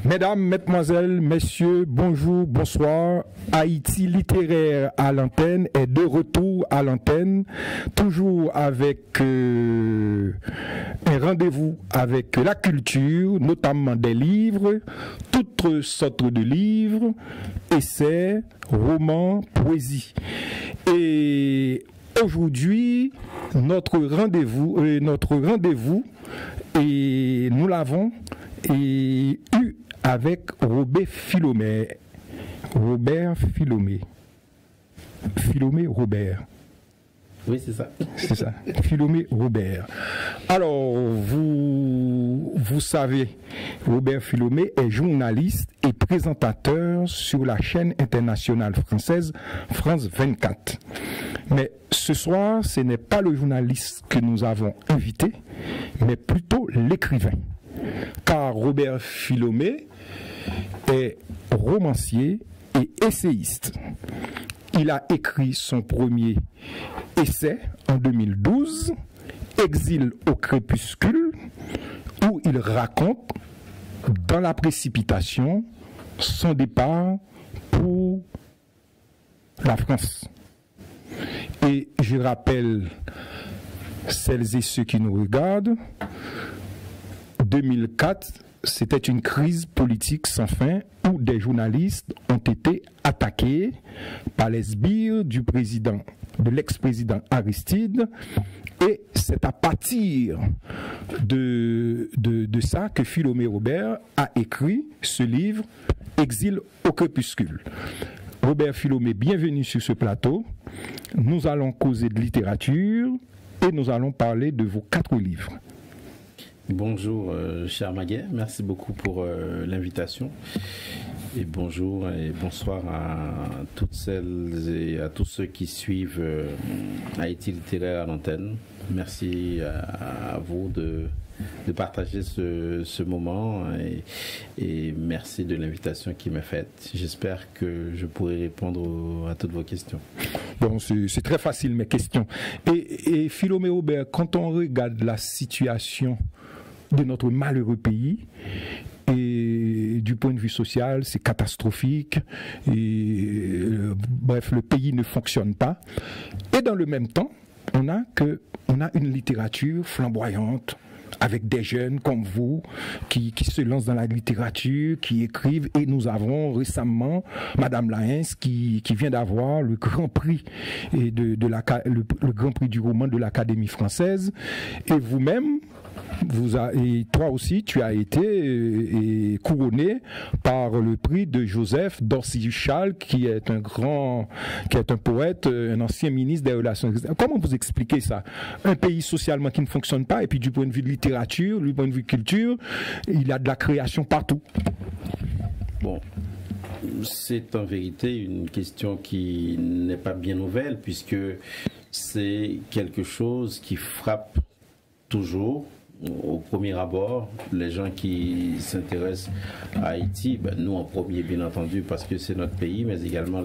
Mesdames, Mesdemoiselles, Messieurs, bonjour, bonsoir. Haïti littéraire à l'antenne est de retour à l'antenne, toujours avec un rendez-vous avec la culture, notamment des livres, toutes sortes de livres, essais, romans, poésie. Et aujourd'hui, notre rendez-vous, et nous l'avons eu avec Robert Philomé. Robert Philomé. Philomé Robert. Oui, c'est ça. C'est ça. Philomé Robert. Alors, vous savez, Robert Philomé est journaliste et présentateur sur la chaîne internationale française France 24. Mais ce soir, ce n'est pas le journaliste que nous avons invité, mais plutôt l'écrivain. Car Robert Philomé est romancier et essayiste. Il a écrit son premier essai en 2012, Exil au crépuscule, où il raconte dans la précipitation son départ pour la France. Et je rappelle celles et ceux qui nous regardent, 2004, c'était une crise politique sans fin où des journalistes ont été attaqués par les sbires de l'ex-président Aristide. Et c'est à partir de ça que Philomé Robert a écrit ce livre, Exil au crépuscule. Robert Philomé, bienvenue sur ce plateau. Nous allons causer de littérature et nous allons parler de vos 4 livres. Bonjour, cher Maguet, merci beaucoup pour l'invitation. Et bonjour et bonsoir à toutes celles et à tous ceux qui suivent Haïti littéraire à l'antenne. Merci à vous de partager ce moment et merci de l'invitation qui m'est faite. J'espère que je pourrai répondre à toutes vos questions. Bon, c'est très facile mes questions. Et Philomé Robert, quand on regarde la situation de notre malheureux pays, et du point de vue social, c'est catastrophique, et bref, le pays ne fonctionne pas. Et dans le même temps, on a une littérature flamboyante, avec des jeunes comme vous qui se lancent dans la littérature, qui écrivent, et nous avons récemment Madame Laens qui vient d'avoir le Grand Prix le Grand Prix du roman de l'Académie française, et vous-même, et toi aussi, tu as été couronné par le prix de Joseph Dorcy-Chal, qui est un poète, un ancien ministre des Relations extérieures. Comment vous expliquez ça? Un pays socialement qui ne fonctionne pas, et puis du point de vue de littérature, du point de vue culture, il y a de la création partout. Bon, c'est en vérité une question qui n'est pas bien nouvelle, puisque c'est quelque chose qui frappe toujours. Au premier abord, les gens qui s'intéressent à Haïti, nous en premier bien entendu parce que c'est notre pays, mais également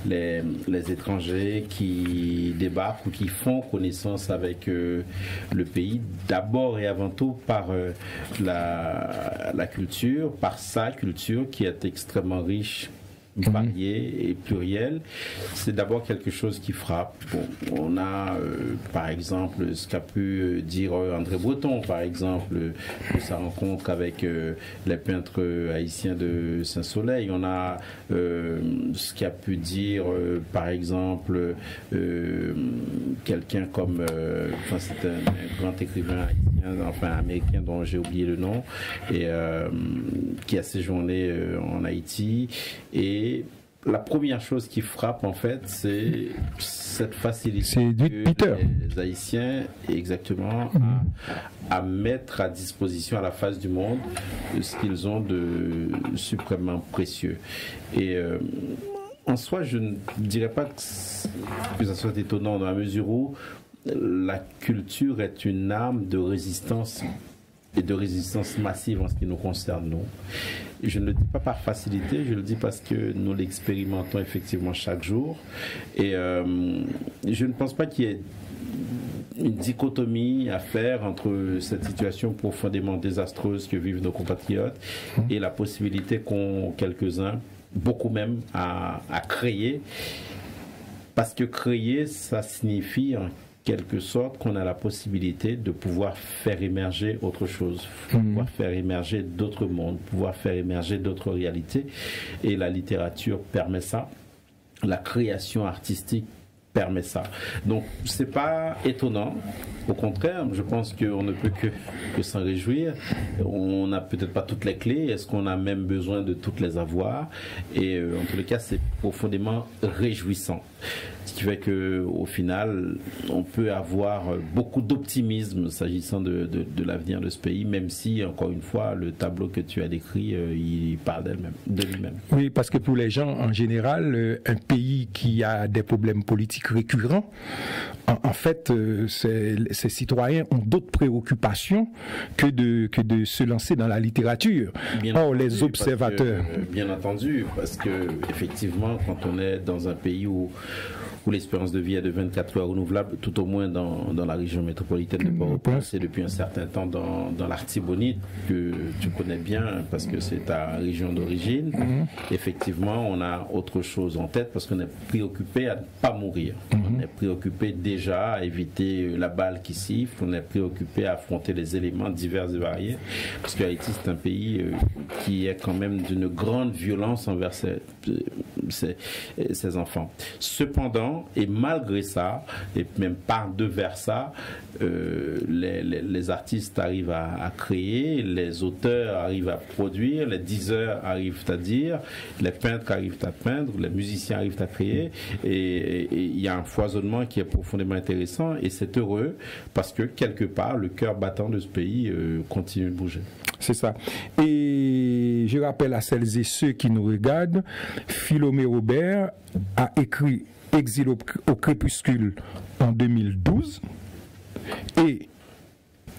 les étrangers qui débarquent ou qui font connaissance avec le pays, d'abord et avant tout par la culture, par sa culture qui est extrêmement riche, varié et pluriel. C'est d'abord quelque chose qui frappe. Bon, on a par exemple ce qu'a pu dire André Breton, par exemple, de sa rencontre avec les peintres haïtiens de Saint-Soleil. On a ce qu'a pu dire par exemple quelqu'un comme c'est un grand écrivain haïtien, américain dont j'ai oublié le nom, et qui a séjourné en Haïti. Et la première chose qui frappe en fait, c'est cette facilité que les Haïtiens, exactement, à mettre à disposition à la face du monde ce qu'ils ont de suprêmement précieux. Et en soi, je ne dirais pas que ça soit étonnant dans la mesure où la culture est une arme de résistance et de résistance massive en ce qui nous concerne, nous. Et je ne le dis pas par facilité, je le dis parce que nous l'expérimentons effectivement chaque jour. Et je ne pense pas qu'il y ait une dichotomie à faire entre cette situation profondément désastreuse que vivent nos compatriotes et la possibilité qu'ont quelques-uns, beaucoup même, à créer. Parce que créer, ça signifie en quelque sorte qu'on a la possibilité de pouvoir faire émerger autre chose, pouvoir faire émerger d'autres mondes, pouvoir faire émerger d'autres réalités. Et la littérature permet ça, la création artistique permet ça. Donc c'est pas étonnant, au contraire, je pense qu'on ne peut que s'en réjouir. On n'a peut-être pas toutes les clés, est-ce qu'on a même besoin de toutes les avoir? Et en tous les cas, c'est profondément réjouissant. Ce qui fait qu'au final, on peut avoir beaucoup d'optimisme s'agissant de l'avenir de ce pays, même si, encore une fois, le tableau que tu as décrit, il parle de lui-même. Oui, parce que pour les gens, en général, un pays qui a des problèmes politiques récurrents, en fait, ses citoyens ont d'autres préoccupations que de se lancer dans la littérature. Or, les observateurs... Bien entendu, parce que effectivement, quand on est dans un pays où l'espérance de vie est de 24 heures renouvelable, tout au moins dans la région métropolitaine de Port-au-Prince, et depuis un certain temps dans l'Artibonite, que tu connais bien parce que c'est ta région d'origine. Effectivement, on a autre chose en tête parce qu'on est préoccupé à ne pas mourir. On est préoccupé déjà à éviter la balle qui siffle, on est préoccupé à affronter les éléments divers et variés, parce que Haïti, c'est un pays qui est quand même d'une grande violence envers ses enfants. Cependant, et malgré ça, et même par-devers ça, les artistes arrivent à créer, les auteurs arrivent à produire, les diseurs arrivent à dire, les peintres arrivent à peindre, les musiciens arrivent à créer, et il y a un foisonnement qui est profondément intéressant, et c'est heureux parce que quelque part, le cœur battant de ce pays continue de bouger. C'est ça. Et je rappelle à celles et ceux qui nous regardent, Philomé Aubert a écrit Exil au crépuscule en 2012 et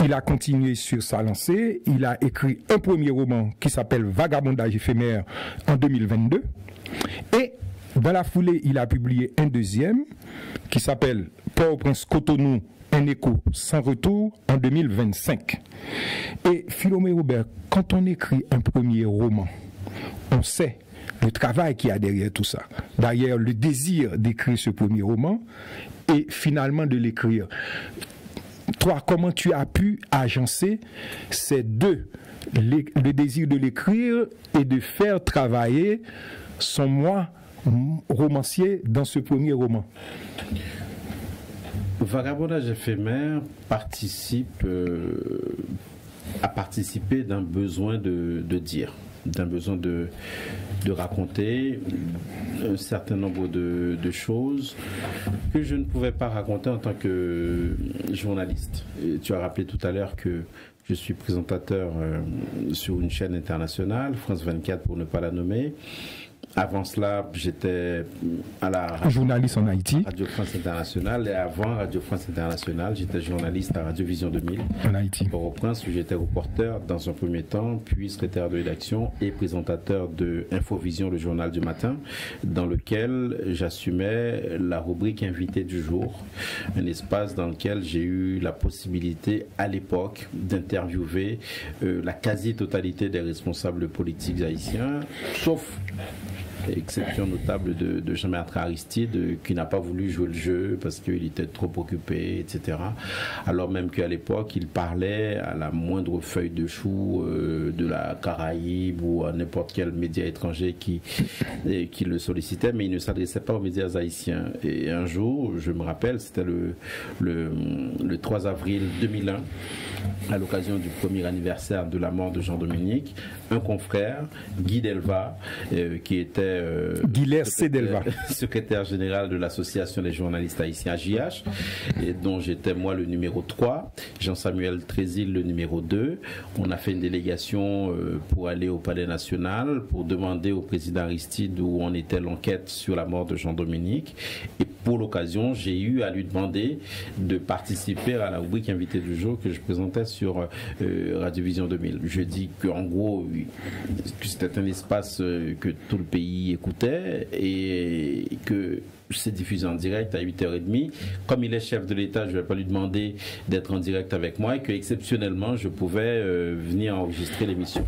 il a continué sur sa lancée. Il a écrit un premier roman qui s'appelle Vagabondage éphémère en 2022 et dans la foulée il a publié un deuxième qui s'appelle Port-au-Prince Cotonou, un écho sans retour en 2025. Et Philomé Aubert, quand on écrit un premier roman, on sait le travail qu'il y a derrière tout ça, derrière le désir d'écrire ce premier roman et finalement de l'écrire. Toi, comment tu as pu agencer ces deux, le désir de l'écrire et de faire travailler son moi romancier dans ce premier roman? Vagabondage éphémère a participé d'un besoin de dire, d'un besoin de raconter un certain nombre de choses que je ne pouvais pas raconter en tant que journaliste. Et tu as rappelé tout à l'heure que je suis présentateur sur une chaîne internationale, France 24 pour ne pas la nommer. Avant cela, j'étais à la journaliste en Haïti, Radio France Internationale, et avant Radio France Internationale, j'étais journaliste à Radio Vision 2000 en Haïti. Port-au-Prince, où j'étais reporter dans un premier temps, puis secrétaire de rédaction et présentateur de Infovision, le journal du matin, dans lequel j'assumais la rubrique invité du jour, un espace dans lequel j'ai eu la possibilité à l'époque d'interviewer la quasi-totalité des responsables politiques haïtiens, sauf exception notable de Jean-Bertrand Aristide qui n'a pas voulu jouer le jeu parce qu'il était trop occupé, etc. Alors même qu'à l'époque, il parlait à la moindre feuille de chou de la Caraïbe ou à n'importe quel média étranger qui le sollicitait, mais il ne s'adressait pas aux médias haïtiens. Et un jour, je me rappelle, c'était le 3 avril 2001, à l'occasion du premier anniversaire de la mort de Jean-Dominique, un confrère, Guy Delva, qui était secrétaire général de l'association des journalistes haïtiens JH, et dont j'étais moi le numéro 3, Jean-Samuel Trésil le numéro 2. On a fait une délégation pour aller au Palais National pour demander au président Aristide où en était l'enquête sur la mort de Jean-Dominique, et pour l'occasion j'ai eu à lui demander de participer à la rubrique invité du jour que je présentais sur Radio Vision 2000. Je dis qu'en gros que c'était un espace que tout le pays écoutait et que c'est diffusé en direct à 8h30. Comme il est chef de l'État, je ne vais pas lui demander d'être en direct avec moi et que exceptionnellement je pouvais venir enregistrer l'émission.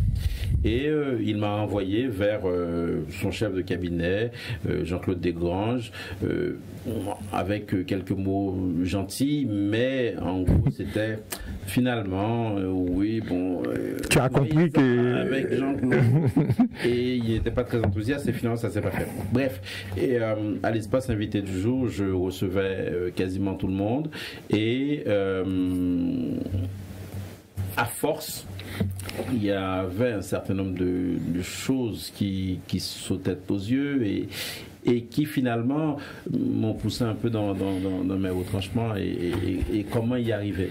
Et il m'a envoyé vers son chef de cabinet, Jean-Claude Desgranges, avec quelques mots gentils, mais en gros c'était finalement, oui, bon... tu as compris que... Avec Jean-Claude, et il n'était pas très enthousiaste et finalement ça ne s'est pas fait. Bref, et à l'espace invité du jour, je recevais quasiment tout le monde et à force, il y avait un certain nombre de choses qui sautaient aux yeux et qui finalement m'ont poussé un peu dans mes retranchements et comment y arriver.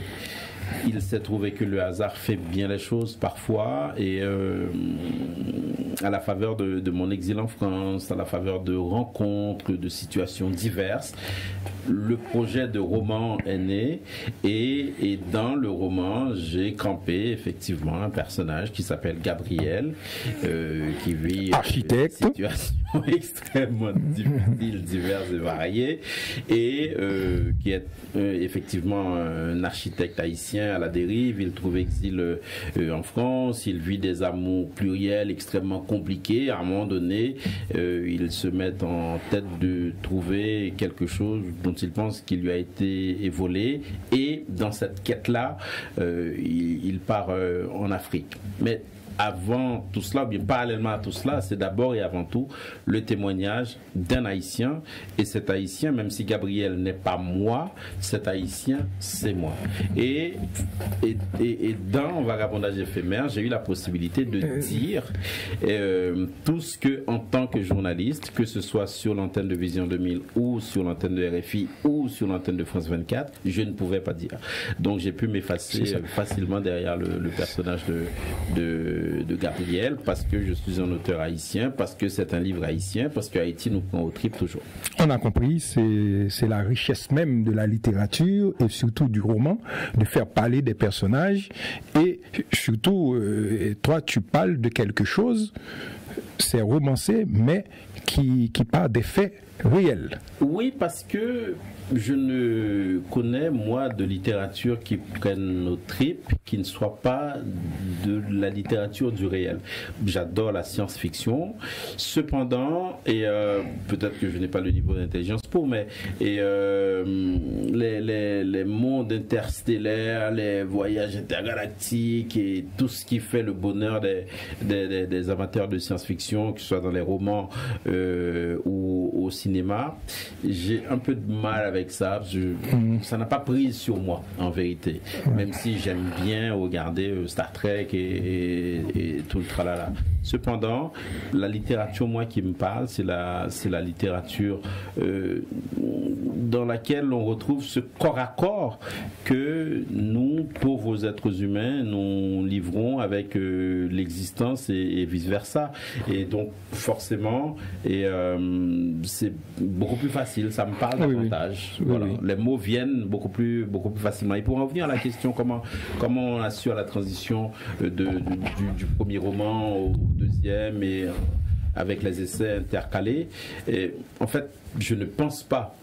Il s'est trouvé que le hasard fait bien les choses parfois et à la faveur de mon exil en France, à la faveur de rencontres, de situations diverses, le projet de roman est né et dans le roman, j'ai campé effectivement un personnage qui s'appelle Gabriel, qui vit architecte, une situation extrêmement difficile, diverses et variées, et qui est effectivement un architecte haïtien à la dérive. Il trouve exil en France, il vit des amours pluriels extrêmement compliqués. À un moment donné, il se met en tête de trouver quelque chose dont il pense qu'il lui a été volé, et dans cette quête-là, il part en Afrique. Mais avant tout cela, bien parallèlement à tout cela, c'est d'abord et avant tout le témoignage d'un Haïtien. Et cet Haïtien, même si Gabriel n'est pas moi, cet Haïtien, c'est moi. Et dans Vagabondage éphémère, j'ai eu la possibilité de dire tout ce que, en tant que journaliste, que ce soit sur l'antenne de Vision 2000 ou sur l'antenne de RFI ou sur l'antenne de France 24, je ne pouvais pas dire. Donc j'ai pu m'effacer facilement derrière le personnage de Gabriel, parce que je suis un auteur haïtien, parce que c'est un livre haïtien, parce que Haïti nous prend au trip toujours. On a compris, c'est la richesse même de la littérature et surtout du roman, de faire parler des personnages et surtout, toi tu parles de quelque chose, c'est romancé, mais qui part des faits réels. Oui, parce que je ne connais, moi, de littérature qui prenne nos tripes, qui ne soit pas de la littérature du réel. J'adore la science-fiction. Cependant, et peut-être que je n'ai pas le niveau d'intelligence pour, mais les mondes interstellaires, les voyages intergalactiques et tout ce qui fait le bonheur des amateurs de science-fiction, que ce soit dans les romans ou au cinéma, j'ai un peu de mal avec ça. Ça n'a pas pris sur moi, en vérité. Même si j'aime bien regarder Star Trek et tout le tralala. Cependant, la littérature, moi, qui me parle, c'est la littérature dans laquelle on retrouve ce corps à corps que nous, pauvres êtres humains, nous livrons avec l'existence et vice-versa. Et donc, forcément, c'est beaucoup plus facile, ça me parle davantage. Oui, voilà. oui. Les mots viennent beaucoup plus facilement. Et pour en revenir à la question, comment on assure la transition du premier roman au deuxième et avec les essais intercalés, et en fait, je ne pense pas.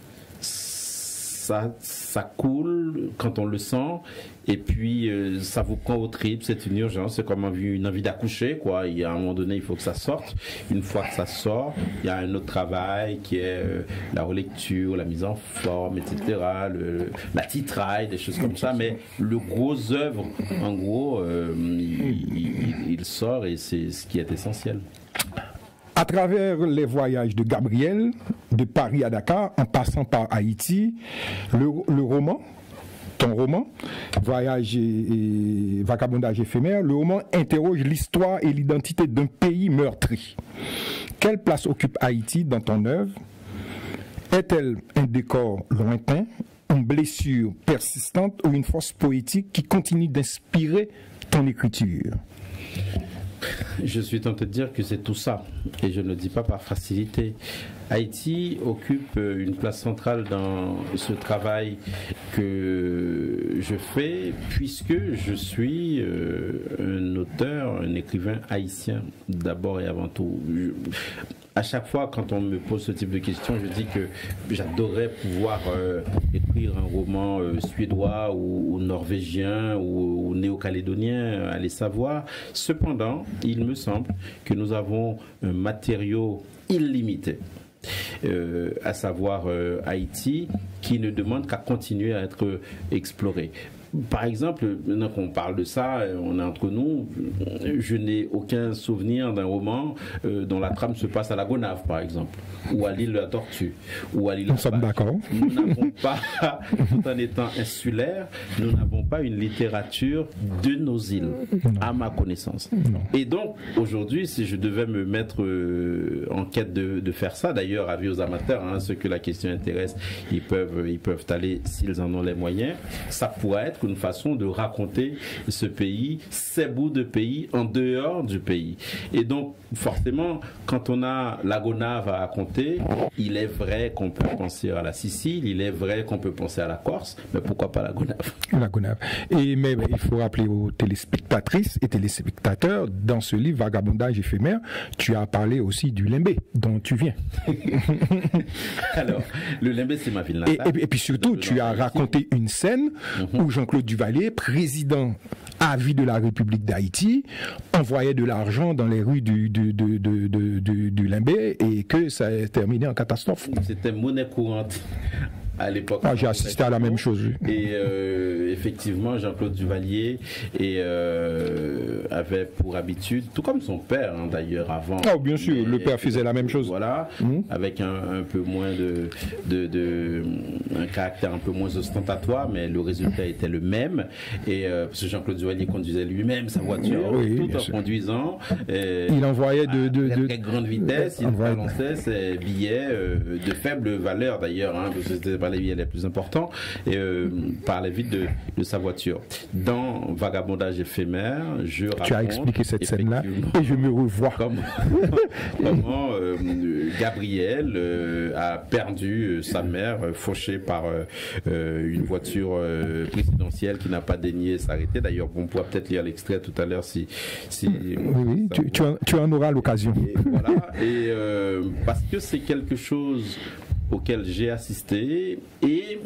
Ça coule quand on le sent, et puis ça vous prend au trip, c'est une urgence, c'est comme une envie d'accoucher, quoi. Il y a un moment donné, il faut que ça sorte. Une fois que ça sort, il y a un autre travail qui est la relecture, la mise en forme, etc., la titraille, des choses comme ça, mais le gros œuvre, en gros, il sort, et c'est ce qui est essentiel. À travers les voyages de Gabriel, de Paris à Dakar, en passant par Haïti, le roman, ton roman, Voyage et Vagabondage éphémère, le roman interroge l'histoire et l'identité d'un pays meurtri. Quelle place occupe Haïti dans ton œuvre? Est-elle un décor lointain, une blessure persistante ou une force poétique qui continue d'inspirer ton écriture? Je suis tenté de dire que c'est tout ça, et je ne le dis pas par facilité. Haïti occupe une place centrale dans ce travail que je fais, puisque je suis un auteur, un écrivain haïtien, d'abord et avant tout. à chaque fois, quand on me pose ce type de questions, je dis que j'adorerais pouvoir écrire un roman suédois ou norvégien ou néo-calédonien, allez savoir. Cependant, il me semble que nous avons un matériau illimité. À savoir Haïti, qui ne demande qu'à continuer à être exploré. Par exemple, maintenant qu'on parle de ça, on est entre nous, je n'ai aucun souvenir d'un roman dont la trame se passe à la Gonâve, par exemple, ou à l'île de la Tortue, ou à l'île de Nous sommes d'accord. Nous n'avons pas, tout en étant insulaire, nous n'avons pas une littérature de nos îles, à ma connaissance. Non. Et donc, aujourd'hui, si je devais me mettre en quête de faire ça, d'ailleurs, avis aux amateurs, hein, ceux que la question intéresse, ils peuvent aller, s'ils en ont les moyens, ça pourrait être une façon de raconter ce pays, ces bouts de pays en dehors du pays. Et donc, forcément, quand on a la Gonâve à raconter, il est vrai qu'on peut penser à la Sicile, il est vrai qu'on peut penser à la Corse, mais pourquoi pas la Gonâve? La Gonâve. Mais il faut rappeler aux téléspectatrices et téléspectateurs, dans ce livre Vagabondage éphémère, tu as parlé aussi du Limbé, dont tu viens. Alors, le Limbé, c'est ma ville natale. Et puis surtout, tu as raconté une scène où Jean-Claude Duvalier, président à vie de la République d'Haïti, envoyait de l'argent dans les rues du Limbé et que ça a terminé en catastrophe. C'était monnaie courante à l'époque. Ah, j'ai assisté à la même chose. Et effectivement, Jean-Claude Duvalier avait pour habitude, tout comme son père hein, d'ailleurs avant. Ah, bien sûr, le père faisait la même chose. Voilà, avec un peu moins un caractère un peu moins ostentatoire, mais le résultat était le même. Et parce que Jean-Claude Duvalier conduisait lui-même sa voiture, tout en conduisant. Il envoyait de très grande vitesse, il balançait ses billets de faible valeur d'ailleurs, hein, parce que c'était pas les billets les plus importants, et parlait vite de sa voiture. Dans Vagabondage éphémère, je raconte... Tu as expliqué cette scène-là et je me revois. Comment Gabriel a perdu sa mère, fauchée par une voiture présidentielle qui n'a pas daigné s'arrêter. D'ailleurs, on pourra peut-être lire l'extrait tout à l'heure si oui, tu en auras l'occasion. Voilà, et parce que c'est quelque chose auquel j'ai assisté et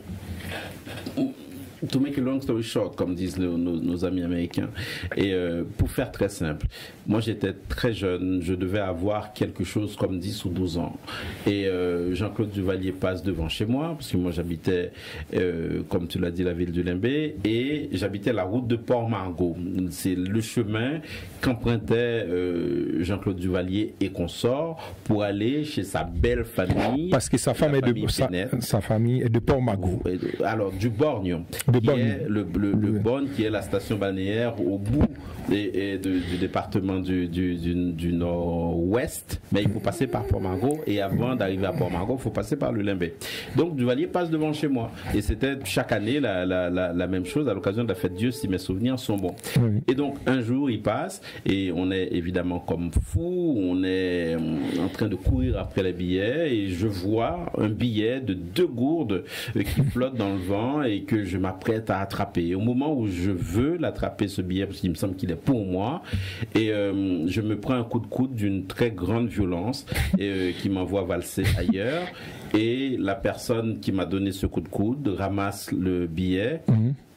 to make a long story short, comme disent nos amis américains, et pour faire très simple, moi j'étais très jeune, je devais avoir quelque chose comme 10 ou 12 ans, et Jean-Claude Duvalier passe devant chez moi, parce que moi j'habitais, comme tu l'as dit, la ville du Limbé, et j'habitais la route de Port-Margot. C'est le chemin qu'empruntait Jean-Claude Duvalier et consorts pour aller chez sa belle famille. Parce que sa femme sa famille est de Port-Margot. Alors, du Borgne. Qui est le Borgne, qui est la station balnéaire au bout du département du nord-ouest, mais il faut passer par Port-Margot, et avant d'arriver à Port-Margot, il faut passer par le Limbé. Donc Duvalier passe devant chez moi, et c'était chaque année la même chose à l'occasion de la fête Dieu, si mes souvenirs sont bons. Oui. Et donc un jour il passe, et on est évidemment comme fou, on est en train de courir après les billets, et je vois un billet de 2 gourdes qui flotte dans le vent et que je m'apprête à attraper. Et au moment où je veux l'attraper, ce billet, parce qu'il me semble qu'il est pour moi, et je me prends un coup de coude d'une très grande violence qui m'envoie valser ailleurs, et la personne qui m'a donné ce coup de coude ramasse le billet,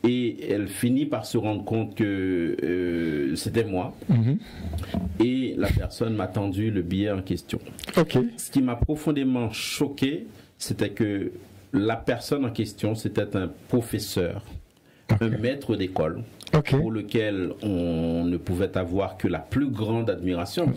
et elle finit par se rendre compte que c'était moi, et la personne m'a tendu le billet en question. Ce qui m'a profondément choqué, c'était que la personne en question, c'était un professeur, un maître d'école, pour lequel on ne pouvait avoir que la plus grande admiration.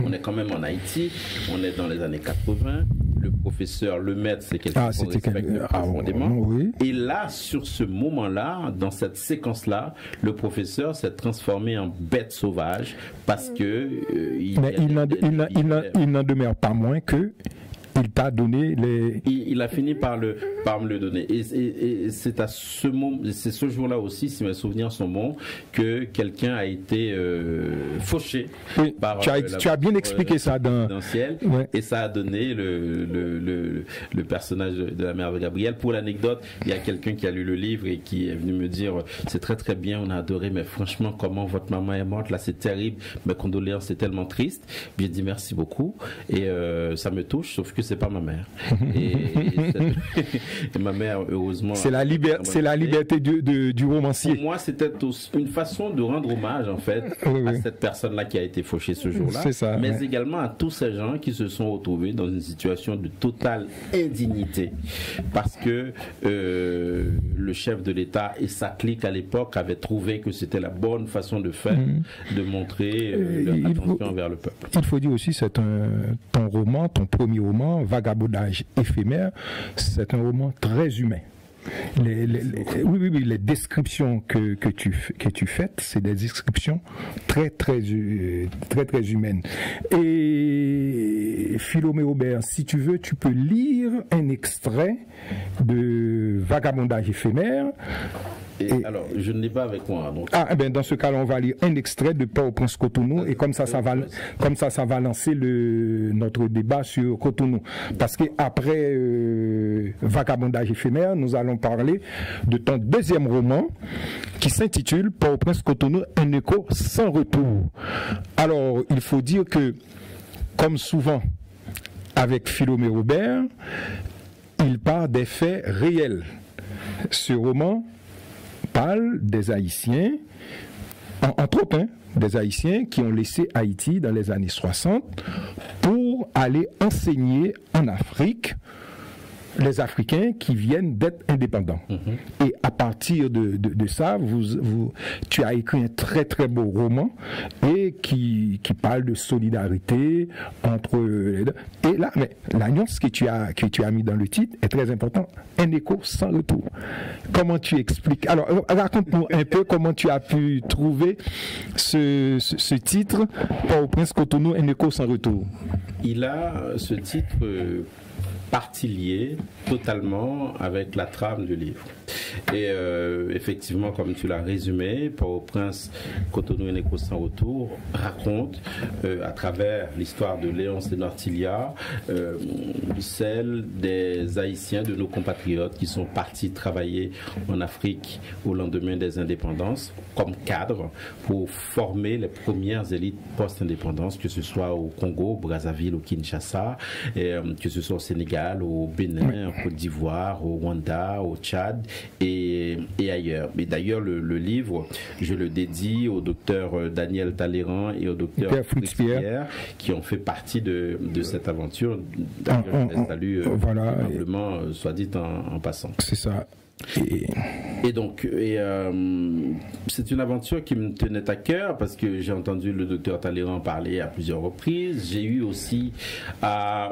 On est quand même en Haïti, on est dans les années 80, le professeur, le maître, c'est quelqu'un qu'on respecte profondément. Oui. Et là, sur ce moment-là, dans cette séquence-là, le professeur s'est transformé en bête sauvage parce que... il n'en demeure pas moins que il t'a donné les... Il a fini par me le donner. Et c'est à ce moment, c'est ce jour-là aussi, si mes souvenirs sont bons, que quelqu'un a été fauché par... Tu as bien expliqué ça dans... Ouais. Et ça a donné le personnage de la mère de Gabriel. Pour l'anecdote, il y a quelqu'un qui a lu le livre et qui est venu me dire, c'est très très bien, on a adoré, mais franchement, comment votre maman est morte, là c'est terrible, mes condoléances, c'est tellement triste. J'ai dit merci beaucoup. Et ça me touche, sauf que c'est pas ma mère. Et ma mère, heureusement... C'est la liberté du romancier. Pour moi, c'était une façon de rendre hommage, en fait, à cette personne-là qui a été fauchée ce jour-là, mais également à tous ces gens qui se sont retrouvés dans une situation de totale indignité, parce que le chef de l'État et sa clique à l'époque avaient trouvé que c'était la bonne façon de faire, de montrer leur attention vers le peuple. Il faut dire aussi, c'est ton roman, ton premier roman, Vagabondage éphémère, c'est un roman très humain. Les descriptions que tu fais, c'est des descriptions très humaines. Et Philomé Aubert, si tu veux, tu peux lire un extrait de Vagabondage éphémère. Alors, je ne l'ai pas avec moi. Donc... dans ce cas-là, on va lire un extrait de Port-au-Prince Cotonou et comme ça va lancer notre débat sur Cotonou. Parce qu'après Vagabondage éphémère, nous allons parler de ton deuxième roman qui s'intitule Port-au-Prince Cotonou, un écho sans retour. Alors, il faut dire que, comme souvent avec Philomé Aubert, il part des faits réels. Ce roman parle des Haïtiens, entre autres, des Haïtiens qui ont laissé Haïti dans les années 60 pour aller enseigner en Afrique les Africains qui viennent d'être indépendants. Et à partir de ça, tu as écrit un très très beau roman et qui parle de solidarité entre les deux. Et là, mais la nuance que tu as mis dans le titre est très importante. Un écho sans retour. Comment tu expliques? Alors, raconte-nous un peu comment tu as pu trouver ce titre, Port-au-Prince Cotonou, un écho sans retour. Il a ce titre partie liée totalement avec la trame du livre. Et effectivement, comme tu l'as résumé, Port-au-Prince, Cotonou, un écho sans retour raconte à travers l'histoire de Léonce de Nortilia celle des Haïtiens, de nos compatriotes qui sont partis travailler en Afrique au lendemain des indépendances comme cadres pour former les premières élites post-indépendance, que ce soit au Congo, au Brazzaville, au Kinshasa, que ce soit au Sénégal, au Bénin, en Côte d'Ivoire, au Rwanda, au Tchad et ailleurs. Mais d'ailleurs, le livre, je le dédie au docteur Daniel Talleyrand et au docteur Fritz Pierre qui ont fait partie de cette aventure. D'ailleurs, je les salue probablement, soit dit en passant. C'est ça. Et donc, c'est une aventure qui me tenait à cœur parce que j'ai entendu le docteur Talleyrand parler à plusieurs reprises. J'ai eu aussi à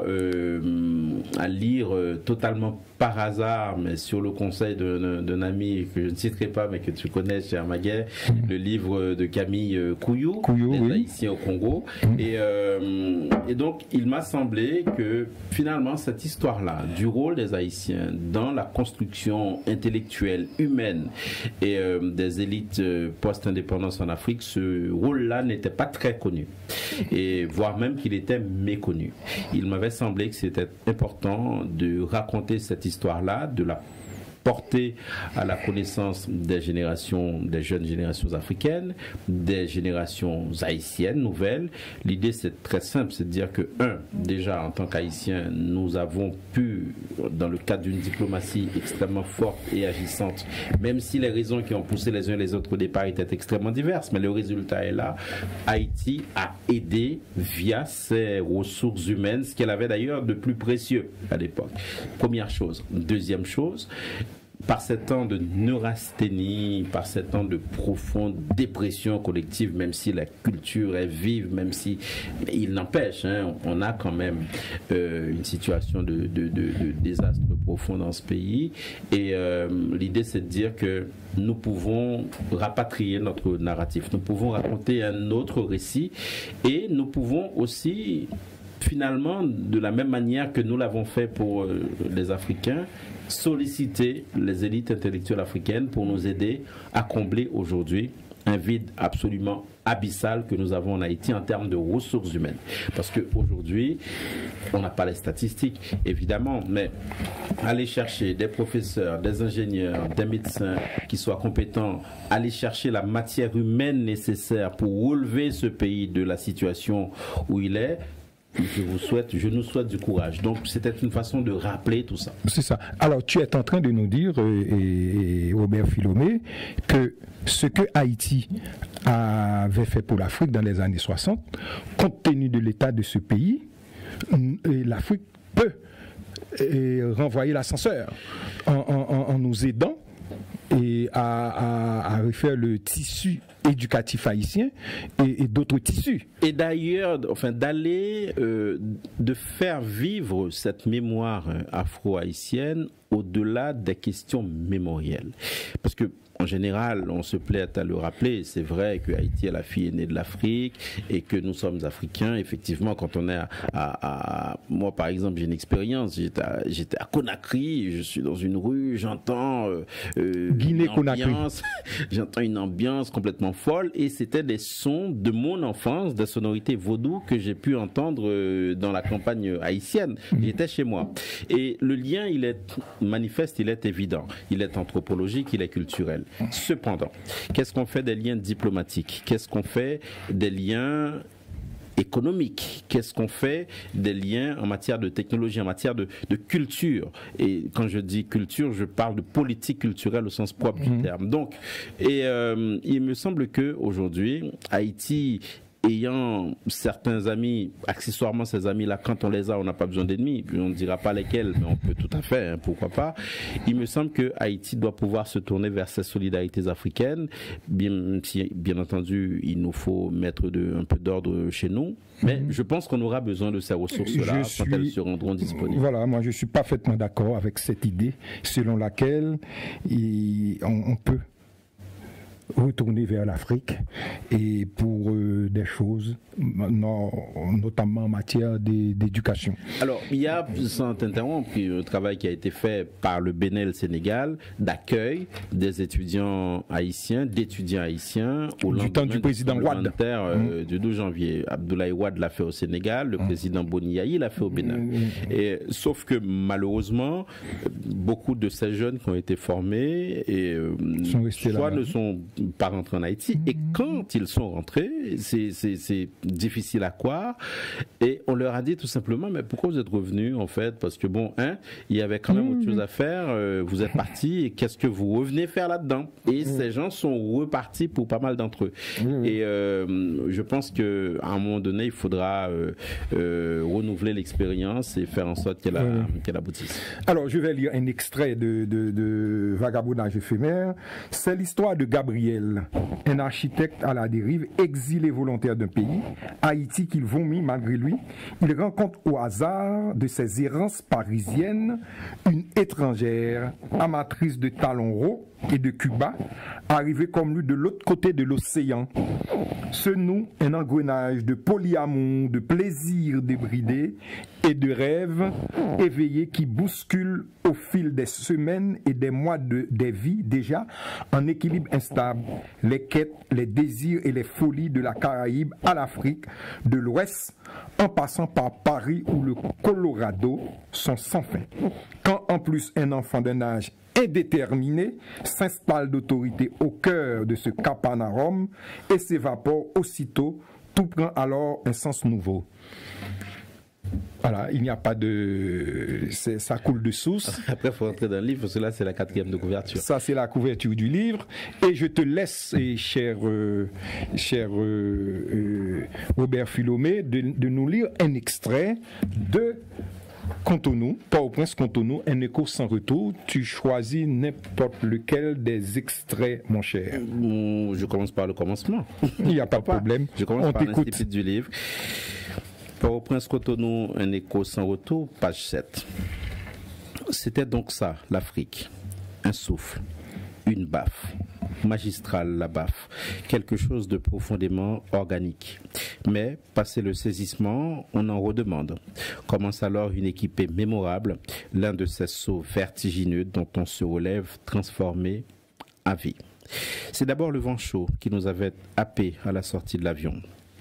lire totalement par hasard, mais sur le conseil d'un ami que je ne citerai pas, mais que tu connais, cher Maguet, le livre de Camille Couillou, Les Haïtiens au Congo. Et donc, il m'a semblé que finalement, cette histoire-là, du rôle des Haïtiens dans la construction intellectuelle, humaine et des élites post-indépendance en Afrique, ce rôle-là n'était pas très connu, et voire même qu'il était méconnu. Il m'avait semblé que c'était important de raconter cette histoire-là, de la porter à la connaissance des jeunes générations africaines, des générations haïtiennes nouvelles. L'idée, c'est très simple, c'est de dire que, déjà, en tant qu'Haïtiens, nous avons pu, dans le cadre d'une diplomatie extrêmement forte et agissante, même si les raisons qui ont poussé les uns les autres au départ étaient extrêmement diverses, mais le résultat est là. Haïti a aidé via ses ressources humaines, ce qu'elle avait d'ailleurs de plus précieux à l'époque. Première chose. Deuxième chose, par ces temps de neurasthénie, par ces temps de profonde dépression collective, même si la culture est vive, même si il n'empêche, on a quand même une situation de désastre profond dans ce pays. Et l'idée, c'est de dire que nous pouvons rapatrier notre narratif, nous pouvons raconter un autre récit, et nous pouvons aussi finalement, de la même manière que nous l'avons fait pour les Africains, solliciter les élites intellectuelles africaines pour nous aider à combler aujourd'hui un vide absolument abyssal que nous avons en Haïti en termes de ressources humaines. Parce qu'aujourd'hui, on n'a pas les statistiques, évidemment, mais aller chercher des professeurs, des ingénieurs, des médecins qui soient compétents, aller chercher la matière humaine nécessaire pour relever ce pays de la situation où il est, je nous souhaite du courage. Donc, c'était une façon de rappeler tout ça. C'est ça. Alors, tu es en train de nous dire, et Robert Philomé, que ce que Haïti avait fait pour l'Afrique dans les années 60, compte tenu de l'état de ce pays, l'Afrique peut renvoyer l'ascenseur en nous aidant et à refaire le tissu éducatif haïtien et d'autres tissus. Et d'ailleurs, enfin, de faire vivre cette mémoire afro-haïtienne au-delà des questions mémorielles. Parce que en général, on se plaît à le rappeler, c'est vrai que Haïti est la fille aînée de l'Afrique et que nous sommes africains. Effectivement, quand on est moi par exemple, j'ai une expérience, j'étais à Conakry, je suis dans une rue, j'entends Guinée-Conakry. J'entends une ambiance complètement folle et c'était des sons de mon enfance, des sonorités vaudou que j'ai pu entendre dans la campagne haïtienne. J'étais chez moi. Et le lien, il est manifeste, il est évident. Il est anthropologique, il est culturel. Cependant, qu'est-ce qu'on fait des liens diplomatiques? Qu'est-ce qu'on fait des liens économiques? Qu'est-ce qu'on fait des liens en matière de technologie, en matière de culture? Et quand je dis culture, je parle de politique culturelle au sens propre du terme. Donc, il me semble que aujourd'hui, Haïti, ayant certains amis, accessoirement ces amis-là, quand on les a, on n'a pas besoin d'ennemis. On ne dira pas lesquels, mais on peut tout à fait, hein, pourquoi pas. Il me semble que Haïti doit pouvoir se tourner vers ces solidarités africaines, bien entendu, il nous faut mettre un peu d'ordre chez nous, mais je pense qu'on aura besoin de ces ressources-là quand elles se rendront disponibles. Voilà, moi je suis parfaitement d'accord avec cette idée selon laquelle on peut retourner vers l'Afrique et pour des choses, notamment en matière d'éducation. Alors, il y a, sans t'interrompre, un travail qui a été fait par le Bénin Sénégal d'accueil des étudiants haïtiens, d'étudiants haïtiens du temps du président Wade. Du 12 janvier. Abdoulaye Wade l'a fait au Sénégal, le président Boni Yayi l'a fait au Bénin. Sauf que malheureusement, beaucoup de ces jeunes qui ont été formés soit ne sont pas rentrés en Haïti, et quand ils sont rentrés, c'est difficile à croire, et on leur a dit tout simplement, mais pourquoi vous êtes revenus en fait? Parce que bon, il y avait quand même autre chose à faire, vous êtes partis, et qu'est-ce que vous revenez faire là-dedans? Et ces gens sont repartis pour pas mal d'entre eux. Et je pense qu'à un moment donné, il faudra renouveler l'expérience et faire en sorte qu'elle aboutisse. Alors, je vais lire un extrait de Vagabondage éphémère. C'est l'histoire de Gabriel, un architecte à la dérive, exilé volontaire d'un pays, Haïti, qu'il vomit malgré lui. Il rencontre au hasard de ses errances parisiennes une étrangère, amatrice de talons hauts et de Cuba, arrivée comme lui de l'autre côté de l'océan. Se noue un engrenage de polyamour, de plaisirs débridés et de rêves éveillés qui bousculent au fil des semaines et des mois des vies déjà en équilibre instable les quêtes, les désirs et les folies de la Caraïbe à l'Afrique, de l'Ouest, en passant par Paris ou le Colorado, sont sans fin. Quand en plus un enfant d'un âge indéterminé s'installe d'autorité au cœur de ce Capanarum et s'évapore aussitôt, tout prend alors un sens nouveau. Voilà, il n'y a pas de... ça coule de source. Après, il faut rentrer dans le livre, parce que là, c'est la 4e de couverture. Ça, c'est la couverture du livre. Et je te laisse, cher Robert Philomé, de nous lire un extrait de Cotonou, Port-au-Prince Cotonou, un écho sans retour. Tu choisis n'importe lequel des extraits, mon cher. Je commence par le commencement. Il n'y a pas de problème. Je commence par l'incipit du livre. Port-au-Prince Cotonou, un écho sans retour, page 7. C'était donc ça, l'Afrique. Un souffle, une baffe, magistral, la baffe, quelque chose de profondément organique. Mais, passé le saisissement, on en redemande. Commence alors une équipée mémorable, l'un de ces sauts vertigineux dont on se relève transformé à vie. C'est d'abord le vent chaud qui nous avait happés à la sortie de l'avion.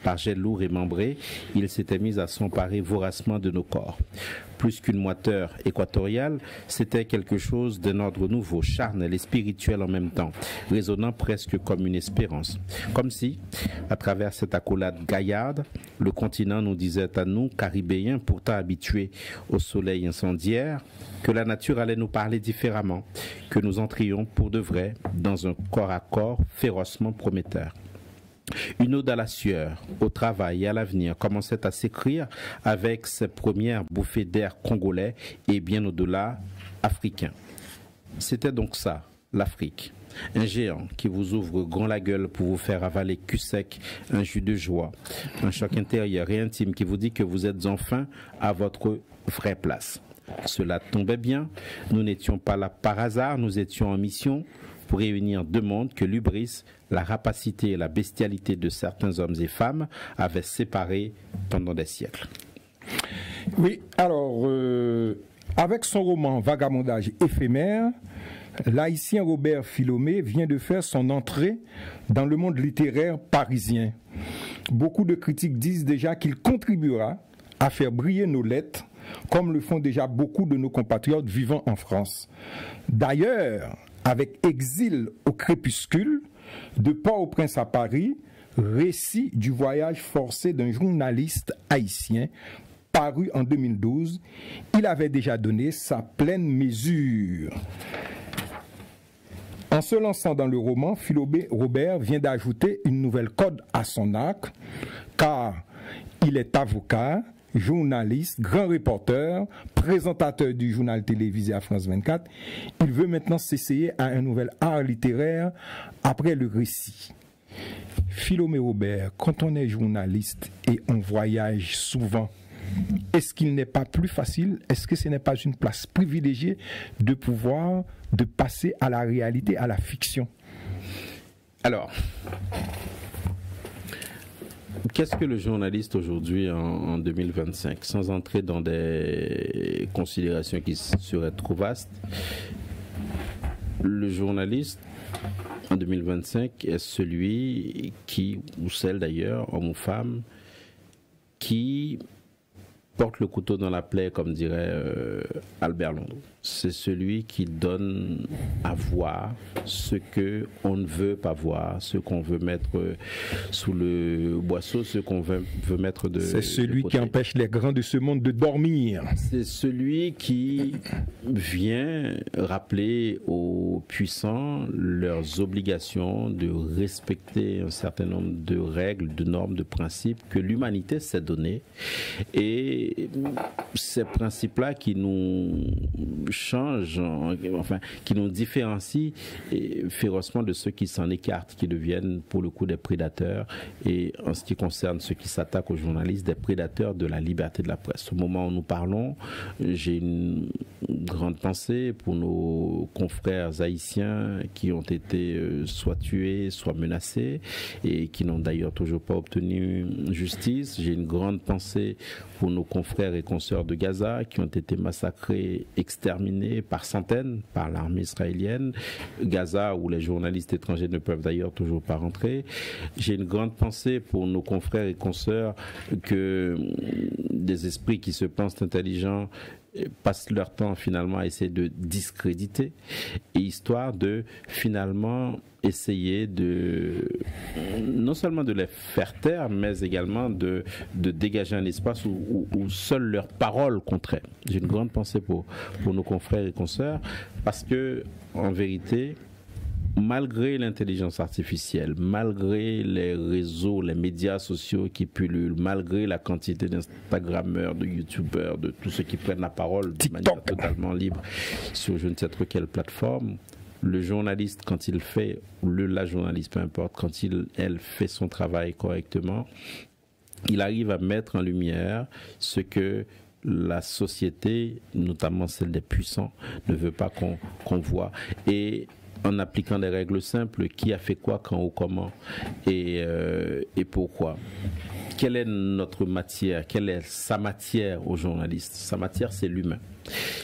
Par jet lourd et membré, il s'était mis à s'emparer voracement de nos corps. Plus qu'une moiteur équatoriale, c'était quelque chose d'un ordre nouveau, charnel et spirituel en même temps, résonnant presque comme une espérance. Comme si, à travers cette accolade gaillarde, le continent nous disait à nous, Caribéens pourtant habitués au soleil incendiaire, que la nature allait nous parler différemment, que nous entrions pour de vrai dans un corps à corps férocement prometteur. Une ode à la sueur, au travail et à l'avenir commençait à s'écrire avec ses premières bouffées d'air congolais et bien au-delà africain. C'était donc ça, l'Afrique. Un géant qui vous ouvre grand la gueule pour vous faire avaler cul sec un jus de joie, un choc intérieur et intime qui vous dit que vous êtes enfin à votre vraie place. Cela tombait bien, nous n'étions pas là par hasard, nous étions en mission pour réunir deux mondes que l'hubris, la rapacité et la bestialité de certains hommes et femmes avaient séparés pendant des siècles. Oui, alors, avec son roman Vagabondage éphémère, l'haïtien Robert Philomé vient de faire son entrée dans le monde littéraire parisien. Beaucoup de critiques disent déjà qu'il contribuera à faire briller nos lettres, comme le font déjà beaucoup de nos compatriotes vivant en France. D'ailleurs, avec Exil au crépuscule, de Port-au-Prince à Paris, récit du voyage forcé d'un journaliste haïtien, paru en 2012, il avait déjà donné sa pleine mesure. En se lançant dans le roman, Philomé Robert vient d'ajouter une nouvelle corde à son arc, car il est avocat, journaliste, grand reporter, présentateur du journal télévisé à France 24, il veut maintenant s'essayer à un nouvel art littéraire après le récit. Philomé Robert, quand on est journaliste et on voyage souvent, est-ce qu'il n'est pas plus facile, est-ce que ce n'est pas une place privilégiée de pouvoir de passer à la réalité, à la fiction? Alors, qu'est-ce que le journaliste aujourd'hui en 2025? Sans entrer dans des considérations qui seraient trop vastes, le journaliste en 2025 est celui qui, ou celle d'ailleurs, homme ou femme, qui porte le couteau dans la plaie, comme dirait Albert Londres. C'est celui qui donne à voir ce que on ne veut pas voir, ce qu'on veut mettre sous le boisseau, ce qu'on veut mettre de C'est celui qui empêche les grands de ce monde de dormir. C'est celui qui vient rappeler aux puissants leurs obligations de respecter un certain nombre de règles, de normes, de principes que l'humanité s'est donné. Et ces principes-là qui nous changent, enfin, qui nous différencient férocement de ceux qui s'en écartent, qui deviennent pour le coup des prédateurs, et en ce qui concerne ceux qui s'attaquent aux journalistes, des prédateurs de la liberté de la presse. Au moment où nous parlons, j'ai une grande pensée pour nos confrères haïtiens qui ont été soit tués, soit menacés, et qui n'ont d'ailleurs toujours pas obtenu justice. J'ai une grande pensée pour nos confrères et consoeurs de Gaza qui ont été massacrés, exterminés par centaines par l'armée israélienne. Gaza, où les journalistes étrangers ne peuvent d'ailleurs toujours pas rentrer. J'ai une grande pensée pour nos confrères et consoeurs que des esprits qui se pensent intelligents passent leur temps finalement à essayer de discréditer, et histoire de finalement essayer de non seulement de les faire taire, mais également de dégager un espace où seules leurs paroles compteraient. J'ai une grande pensée pour nos confrères et consoeurs, parce que en vérité, malgré l'intelligence artificielle, malgré les réseaux, les médias sociaux qui pullulent, malgré la quantité d'Instagrammeurs, de YouTubeurs, de tous ceux qui prennent la parole de manière totalement libre sur je ne sais trop quelle plateforme, le journaliste, quand il fait, la journaliste, peu importe, quand elle fait son travail correctement, il arrive à mettre en lumière ce que la société, notamment celle des puissants, ne veut pas qu'on voit. Et en appliquant des règles simples, qui a fait quoi, quand ou comment, et pourquoi. Quelle est notre matière? Quelle est sa matière au journaliste? Sa matière, c'est l'humain.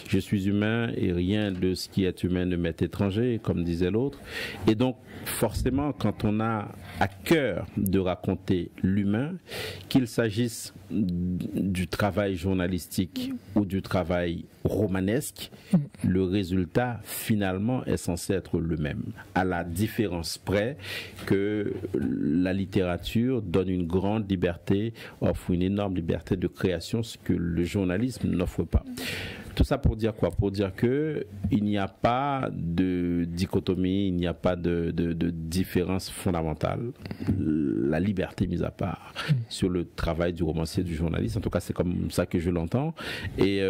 Je suis humain et rien de ce qui est humain ne m'est étranger, comme disait l'autre. Et donc, forcément, quand on a à cœur de raconter l'humain, qu'il s'agisse du travail journalistique ou du travail romanesque, le résultat, finalement, est censé être le même. À la différence près que la littérature donne une grande liberté, offre une énorme liberté de création, ce que le journalisme n'offre pas. Tout ça pour dire quoi? Pour dire que il n'y a pas de dichotomie, il n'y a pas de différence fondamentale, la liberté mise à part, sur le travail du romancier, du journaliste. En tout cas, c'est comme ça que je l'entends. Et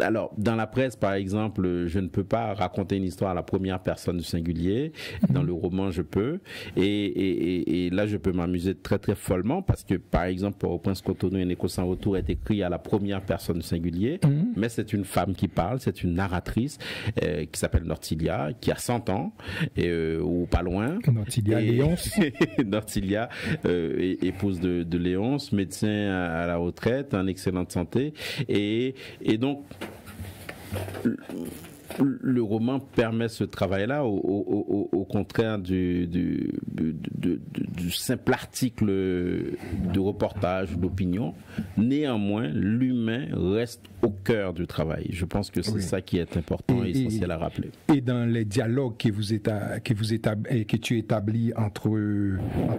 alors, dans la presse, par exemple, je ne peux pas raconter une histoire à la première personne du singulier. Dans le roman, je peux. Et là, je peux m'amuser très, très follement parce que, par exemple, Au Prince Cotonou, Un écho sans retour est écrit à la première personne du singulier. Mais c'est une femme qui parle, c'est une narratrice qui s'appelle Nortilia, qui a 100 ans, ou pas loin. Nortilia Léonce. Nortilia, épouse de Léonce, médecin à la retraite, en excellente santé. Et donc, le roman permet ce travail-là, au contraire du simple article de reportage ou d'opinion. Néanmoins, l'humain reste au cœur du travail. Je pense que c'est ça qui est important et essentiel à rappeler. Et dans les dialogues que tu établis entre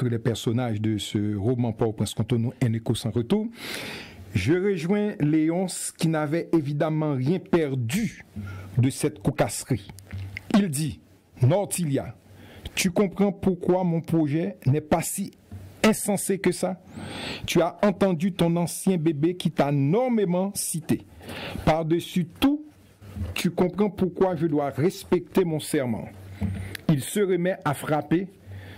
les personnages de ce roman Au Prince Cotonou, Un écho sans retour, je rejoins Léonce qui n'avait évidemment rien perdu de cette cocasserie. Il dit: Nortilia, tu comprends pourquoi mon projet n'est pas si insensé que ça? Tu as entendu ton ancien bébé qui t'a énormément cité. Par-dessus tout, tu comprends pourquoi je dois respecter mon serment. Il se remet à frapper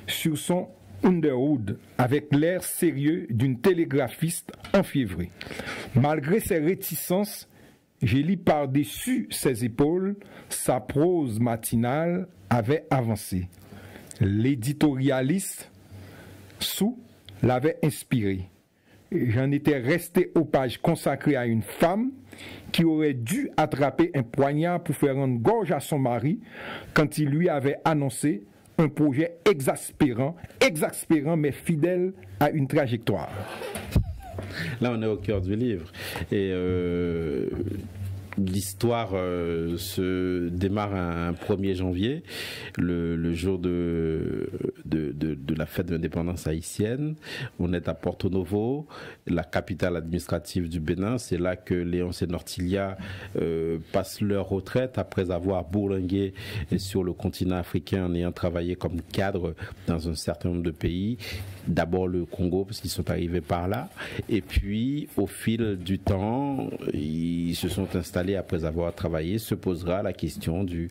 sur son Underwood avec l'air sérieux d'une télégraphiste enfiévrée. Malgré ses réticences, j'ai lu par-dessus ses épaules, sa prose matinale avait avancé. L'éditorialiste Sou l'avait inspiré. J'en étais resté aux pages consacrées à une femme qui aurait dû attraper un poignard pour faire rendre gorge à son mari quand il lui avait annoncé un projet exaspérant mais fidèle à une trajectoire. Là, on est au cœur du livre. Et l'histoire se démarre un 1er janvier, le jour de la fête de l'indépendance haïtienne. On est à Porto Novo, la capitale administrative du Bénin. C'est là que Léonce et Nortilia passent leur retraite après avoir bourlingué sur le continent africain en ayant travaillé comme cadre dans un certain nombre de pays. D'abord le Congo, parce qu'ils sont arrivés par là. Et puis, au fil du temps, ils se sont installés après avoir travaillé. Se posera la question du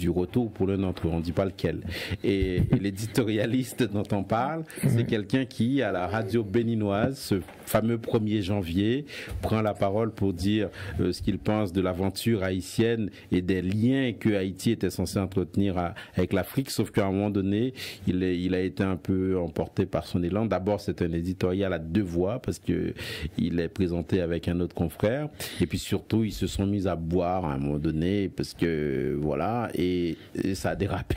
retour pour l'un d'entre eux. On ne dit pas lequel. Et l'éditorialiste dont on parle, c'est quelqu'un qui, à la radio béninoise, ce fameux 1er janvier, prend la parole pour dire ce qu'il pense de l'aventure haïtienne et des liens que Haïti était censé entretenir avec l'Afrique. Sauf qu'à un moment donné, il a été un peu emporté par son élan. D'abord, c'est un éditorial à 2 voix parce que il est présenté avec un autre confrère. Et puis surtout, ils se sont mis à boire à un moment donné parce que voilà, et ça a dérapé.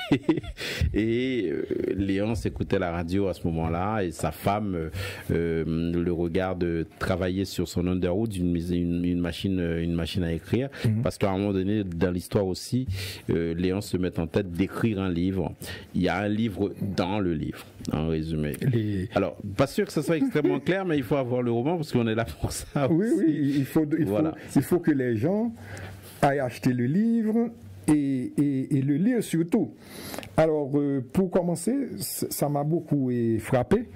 Et Léonce écoutait la radio à ce moment-là et sa femme le regarde travailler sur son Underwood, une machine à écrire, parce qu'à un moment donné, dans l'histoire aussi, Léonce se met en tête d'écrire un livre. Il y a un livre dans le livre, en résumé. Alors, pas sûr que ce soit extrêmement clair, mais il faut avoir le roman parce qu'on est là pour ça aussi. Oui, il faut que les gens aillent acheter le livre et le lire surtout. Alors, pour commencer, ça m'a beaucoup frappé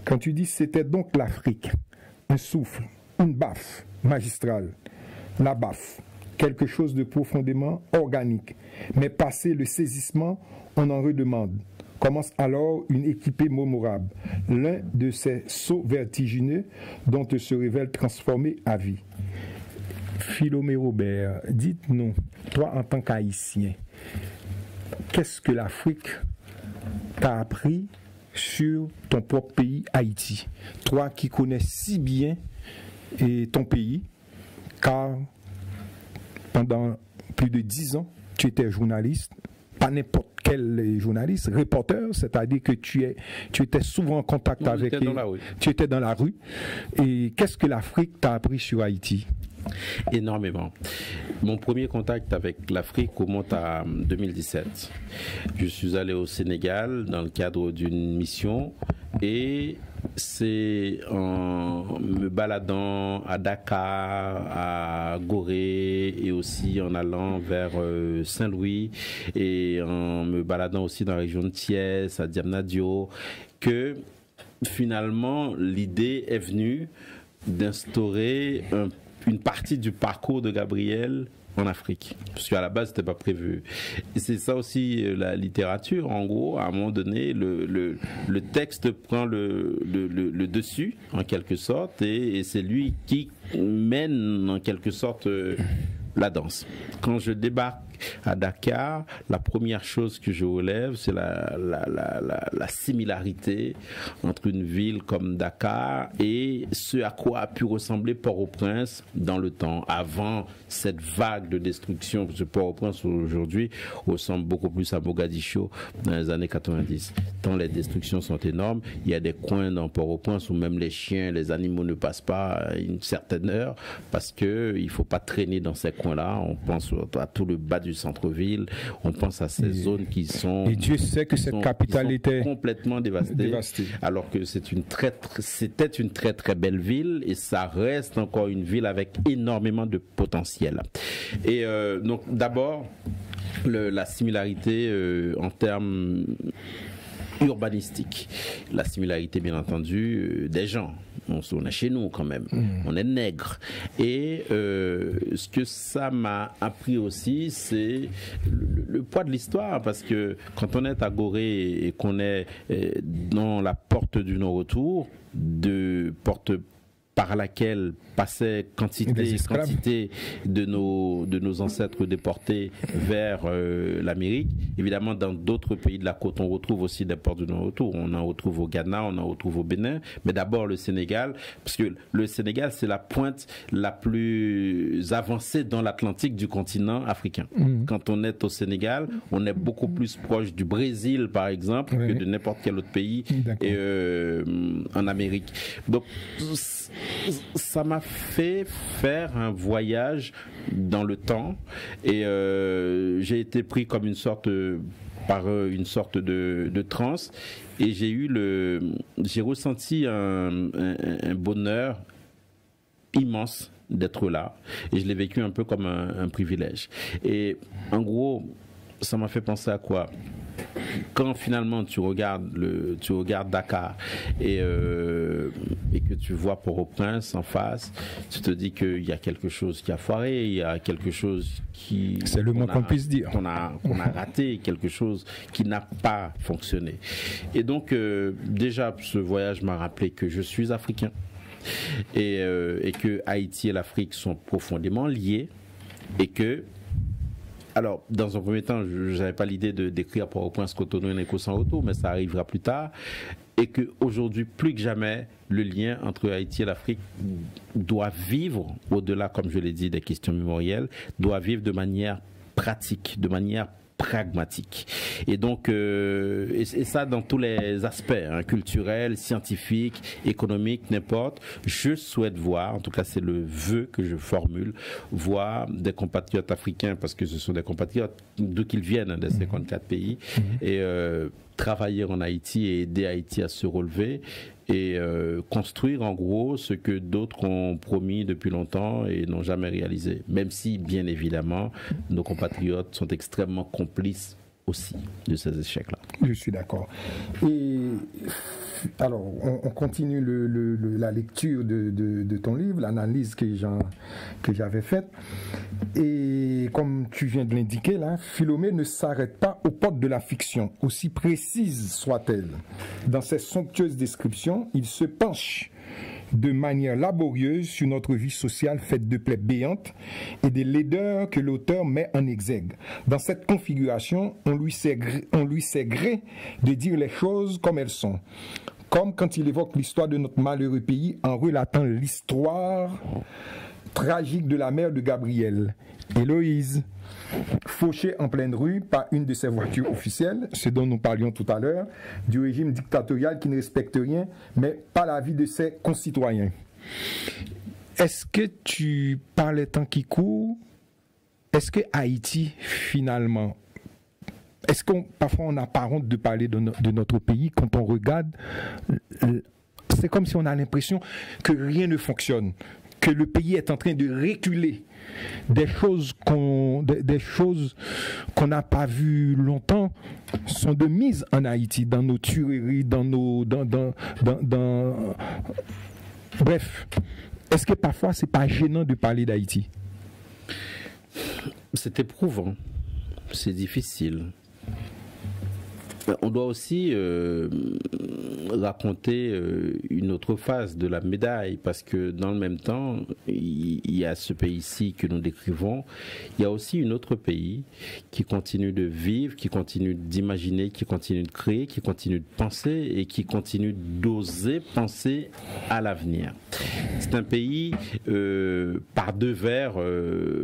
quand tu dis c'était donc l'Afrique, un souffle, une baffe magistrale, la baffe, quelque chose de profondément organique. Mais passé le saisissement, on en redemande. Commence alors une équipée mémorable, l'un de ces sauts vertigineux dont on se révèle transformé à vie. Philomé Robert, dites-nous, toi en tant qu'Haïtien, qu'est-ce que l'Afrique t'a appris sur ton propre pays, Haïti? Toi qui connais si bien ton pays, car pendant plus de 10 ans, tu étais journaliste, pas n'importe quel journaliste, reporter, c'est-à-dire que tu étais souvent en contact avec... Tu étais dans la rue. Et qu'est-ce que l'Afrique t'a appris sur Haïti? Énormément. Mon premier contact avec l'Afrique remonte à 2017. Je suis allé au Sénégal dans le cadre d'une mission et c'est en me baladant à Dakar, à Gorée et aussi en allant vers Saint-Louis et en me baladant aussi dans la région de Thiès, à Diamniadio, que finalement l'idée est venue d'instaurer une partie du parcours de Gabriel en Afrique, parce qu'à la base c'était pas prévu. Et c'est ça aussi la littérature. En gros, à un moment donné, le texte prend le dessus en quelque sorte, et c'est lui qui mène en quelque sorte la danse. Quand je débarque à Dakar, la première chose que je relève, c'est la similarité entre une ville comme Dakar et ce à quoi a pu ressembler Port-au-Prince dans le temps, avant cette vague de destruction. Parce que Port-au-Prince aujourd'hui ressemble beaucoup plus à Mogadiscio dans les années 90. Tant les destructions sont énormes, il y a des coins dans Port-au-Prince où même les chiens, les animaux ne passent pas à une certaine heure, parce que il faut pas traîner dans ces coins-là. On pense à tout le bas du centre-ville, on pense à ces zones qui sont... Et Dieu sait que cette capitale était complètement dévastée. Alors que c'était une très très belle ville, et ça reste encore une ville avec énormément de potentiel. Et donc d'abord, la similarité en termes urbanistiques, la similarité bien entendu des gens. On est chez nous quand même, on est nègre. Et ce que ça m'a appris aussi, c'est le poids de l'histoire, parce que quand on est à Gorée et qu'on est dans la porte du non-retour, porte par laquelle passaient quantité de nos ancêtres déportés vers l'Amérique. Évidemment, dans d'autres pays de la côte, on retrouve aussi des ports de non-retour. On en retrouve au Ghana, on en retrouve au Bénin, mais d'abord le Sénégal, parce que le Sénégal, c'est la pointe la plus avancée dans l'Atlantique du continent africain. Quand on est au Sénégal, on est beaucoup plus proche du Brésil, par exemple, que de n'importe quel autre pays en Amérique. Donc, ça m'a fait faire un voyage dans le temps, et j'ai été pris comme une sorte de transe, et j'ai ressenti un bonheur immense d'être là, et je l'ai vécu un peu comme un privilège. Et en gros, ça m'a fait penser à quoi? Quand finalement tu regardes Dakar et que tu vois Port-au-Prince en face, tu te dis qu'il y a quelque chose qui a foiré, il y a quelque chose qui... C'est le moins qu'on puisse dire. Qu'on a raté, quelque chose qui n'a pas fonctionné. Et donc déjà ce voyage m'a rappelé que je suis africain, et que Haïti et l'Afrique sont profondément liés, et que... Alors, dans un premier temps, je n'avais pas l'idée de décrire Port-au-Prince, Cotonou et Neko sans retour, mais ça arrivera plus tard. Et qu'aujourd'hui, plus que jamais, le lien entre Haïti et l'Afrique doit vivre, au-delà, comme je l'ai dit, des questions mémorielles, doit vivre de manière pratique, de manière pragmatique. Et donc, et ça dans tous les aspects, hein, culturels, scientifiques, économiques, n'importe. Je souhaite voir, en tout cas c'est le vœu que je formule, voir des compatriotes africains, parce que ce sont des compatriotes d'où qu'ils viennent, hein, des 54 pays, et travailler en Haïti et aider Haïti à se relever, et construire en gros ce que d'autres ont promis depuis longtemps et n'ont jamais réalisé, même si bien évidemment nos compatriotes sont extrêmement complices aussi de ces échecs-là. Je suis d'accord. Et alors, on continue la lecture de ton livre, l'analyse que j'avais faite. Et comme tu viens de l'indiquer, là, Philomé ne s'arrête pas aux portes de la fiction, aussi précise soit-elle. Dans ses somptueuses descriptions, il se penche de manière laborieuse sur notre vie sociale faite de plaies béantes et des laideurs que l'auteur met en exergue. Dans cette configuration, on lui sait gré de dire les choses comme elles sont. Comme quand il évoque l'histoire de notre malheureux pays en relatant l'histoire tragique de la mère de Gabriel, Héloïse, fauchée en pleine rue par une de ses voitures officielles, ce dont nous parlions tout à l'heure, du régime dictatorial qui ne respecte rien, mais pas la vie de ses concitoyens. Est-ce que tu parlais tant qui court, est-ce que Haïti, finalement, est-ce qu'on parfois on a pas honte de parler de notre pays quand on regarde, c'est comme si on a l'impression que rien ne fonctionne, que le pays est en train de reculer, des choses qu'on n'a pas vues longtemps sont de mise en Haïti, dans nos tueries, bref. Est-ce que parfois c'est pas gênant de parler d'Haïti? C'est éprouvant, c'est difficile. On doit aussi raconter une autre face de la médaille, parce que dans le même temps, il y a ce pays-ci que nous décrivons, il y a aussi un autre pays qui continue de vivre, qui continue d'imaginer, qui continue de créer, qui continue de penser et qui continue d'oser penser à l'avenir. C'est un pays par devers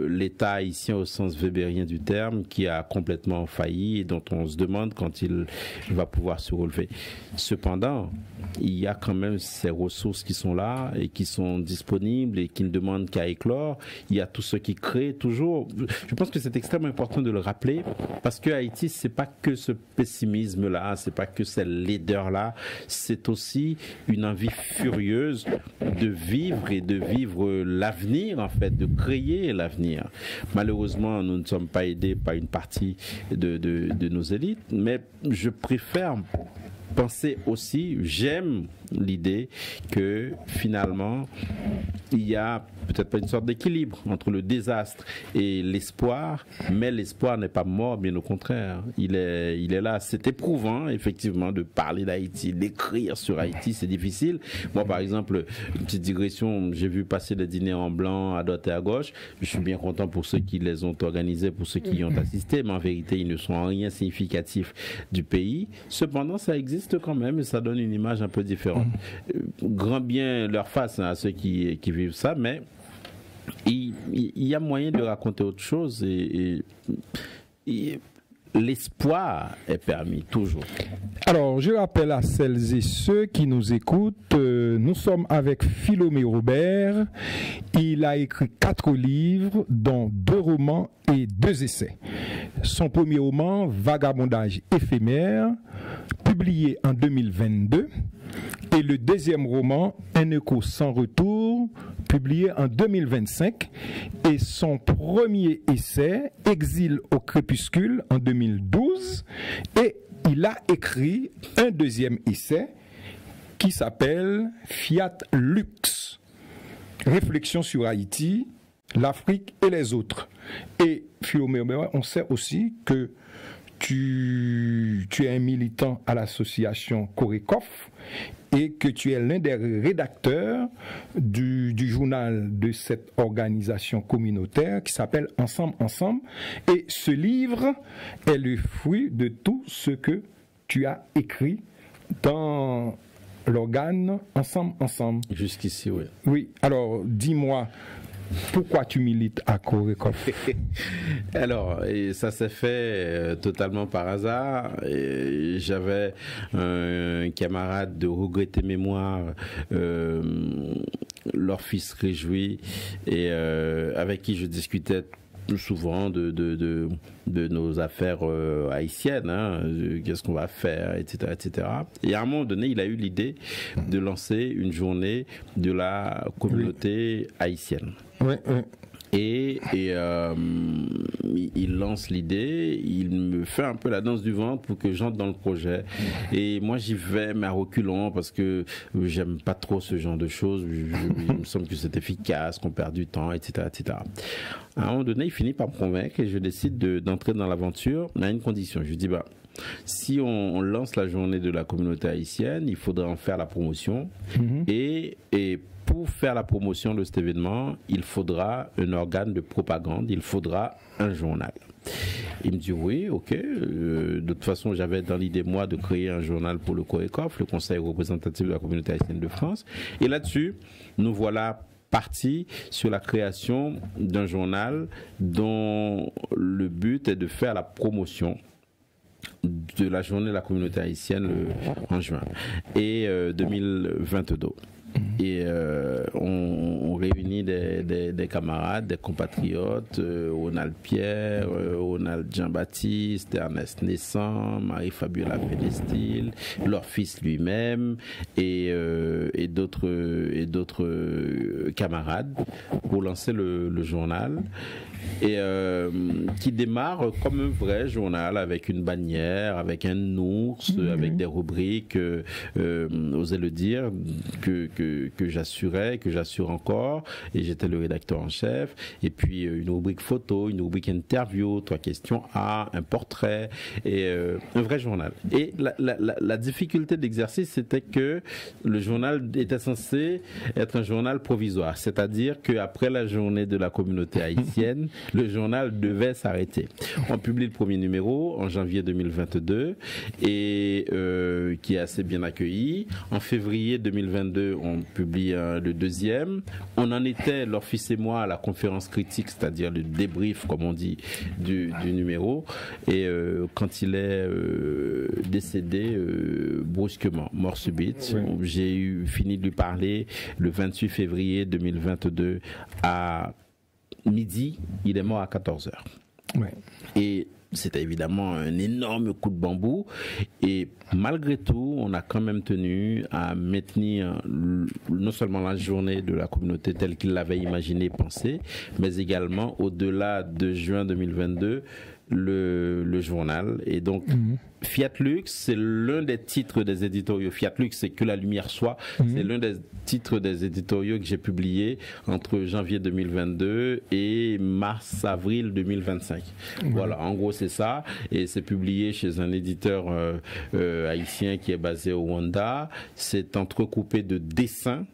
l'État haïtien au sens weberien du terme, qui a complètement failli et dont on se demande quand il va pouvoir se relever. Cependant, il y a quand même ces ressources qui sont là et qui sont disponibles et qui ne demandent qu'à éclore. Il y a tout ce qui crée toujours. Je pense que c'est extrêmement important de le rappeler, parce que Haïti, c'est pas que ce pessimisme-là, c'est pas que cette laideur-là, c'est aussi une envie furieuse de vivre et de vivre l'avenir, en fait, de créer l'avenir. Malheureusement, nous ne sommes pas aidés par une partie de nos élites, mais je préfère penser aussi, j'aime l'idée que finalement il y a peut-être pas une sorte d'équilibre entre le désastre et l'espoir, mais l'espoir n'est pas mort, bien au contraire, il est là. C'est éprouvant effectivement de parler d'Haïti, d'écrire sur Haïti, c'est difficile. Moi par exemple, une petite digression, j'ai vu passer les dîners en blanc à droite et à gauche, je suis bien content pour ceux qui les ont organisés, pour ceux qui y ont assisté, mais en vérité ils ne sont en rien significatifs du pays. Cependant ça existe quand même et ça donne une image un peu différente. Grand bien leur face à ceux qui vivent ça, mais il y a moyen de raconter autre chose et l'espoir est permis toujours. Alors, je rappelle à celles et ceux qui nous écoutent, nous sommes avec Philomé Robert. Il a écrit 4 livres, dont 2 romans et 2 essais. Son premier roman, Vagabondage éphémère, publié en 2022. Et le deuxième roman, Un écho sans retour, publié en 2025. Et son premier essai, Exil au crépuscule, en 2012. Et il a écrit un deuxième essai qui s'appelle Fiat Lux, Réflexion sur Haïti, l'Afrique et les autres. Et Philomé, on sait aussi que tu es un militant à l'association Corecof et que tu es l'un des rédacteurs du journal de cette organisation communautaire qui s'appelle Ensemble, Ensemble. Et ce livre est le fruit de tout ce que tu as écrit dans l'organe Ensemble, Ensemble. Jusqu'ici, oui. Oui, alors dis-moi, pourquoi tu milites à Corecof? Alors, et ça s'est fait totalement par hasard. J'avais un camarade de regretter mémoire, leur fils réjoui, et avec qui je discutais souvent de nos affaires haïtiennes, hein, qu'est-ce qu'on va faire, etc., etc. Et à un moment donné, il a eu l'idée de lancer une journée de la communauté haïtienne. Oui, oui. Et il lance l'idée, il me fait un peu la danse du ventre pour que j'entre dans le projet. Et moi j'y vais, mais à reculons, parce que j'aime pas trop ce genre de choses. Il me semble que c'est efficace, qu'on perd du temps, etc., etc. À un moment donné, il finit par me convaincre et je décide d'entrer dans l'aventure à une condition. Je lui dis, bah, si on lance la journée de la communauté haïtienne, il faudra en faire la promotion et pour faire la promotion de cet événement, il faudra un organe de propagande, il faudra un journal. Il me dit oui, ok. De toute façon, j'avais dans l'idée, moi, de créer un journal pour le COECOF, le Conseil représentatif de la communauté haïtienne de France. Et là-dessus, nous voilà partis sur la création d'un journal dont le but est de faire la promotion de la journée de la communauté haïtienne en juin et 2022. Et on réunit des camarades, des compatriotes, Ronald Pierre, Ronald Jean-Baptiste, Ernest Naissant, Marie-Fabiola Pénestil, leur fils lui-même et d'autres camarades pour lancer le journal. Et qui démarre comme un vrai journal avec une bannière, avec un ours, avec des rubriques, osez le dire, que j'assurais, que j'assure encore, et j'étais le rédacteur en chef, et puis une rubrique photo, une rubrique interview, 3 questions A, un portrait, et un vrai journal. Et la difficulté d'exercice, c'était que le journal était censé être un journal provisoire, c'est-à-dire qu'après la journée de la communauté haïtienne, le journal devait s'arrêter. On publie le premier numéro en janvier 2022 et qui est assez bien accueilli. En février 2022, on publie le deuxième. On en était, leur fils et moi, à la conférence critique, c'est-à-dire le débrief, comme on dit, du numéro. Et quand il est décédé brusquement, mort subite, j'ai fini de lui parler le 28 février 2022 à midi, il est mort à 14h. Ouais. Et c'était évidemment un énorme coup de bambou. Et malgré tout, on a quand même tenu à maintenir non seulement la journée de la communauté telle qu'il l'avait imaginé, pensé, mais également au-delà de juin 2022, le journal. Et donc, Fiat Lux, c'est l'un des titres des éditoriaux. Fiat Lux, c'est que la lumière soit. C'est l'un des titres des éditoriaux que j'ai publié entre janvier 2022 et mars-avril 2025. Voilà, en gros, c'est ça. Et c'est publié chez un éditeur haïtien qui est basé au Rwanda. C'est entrecoupé de dessins.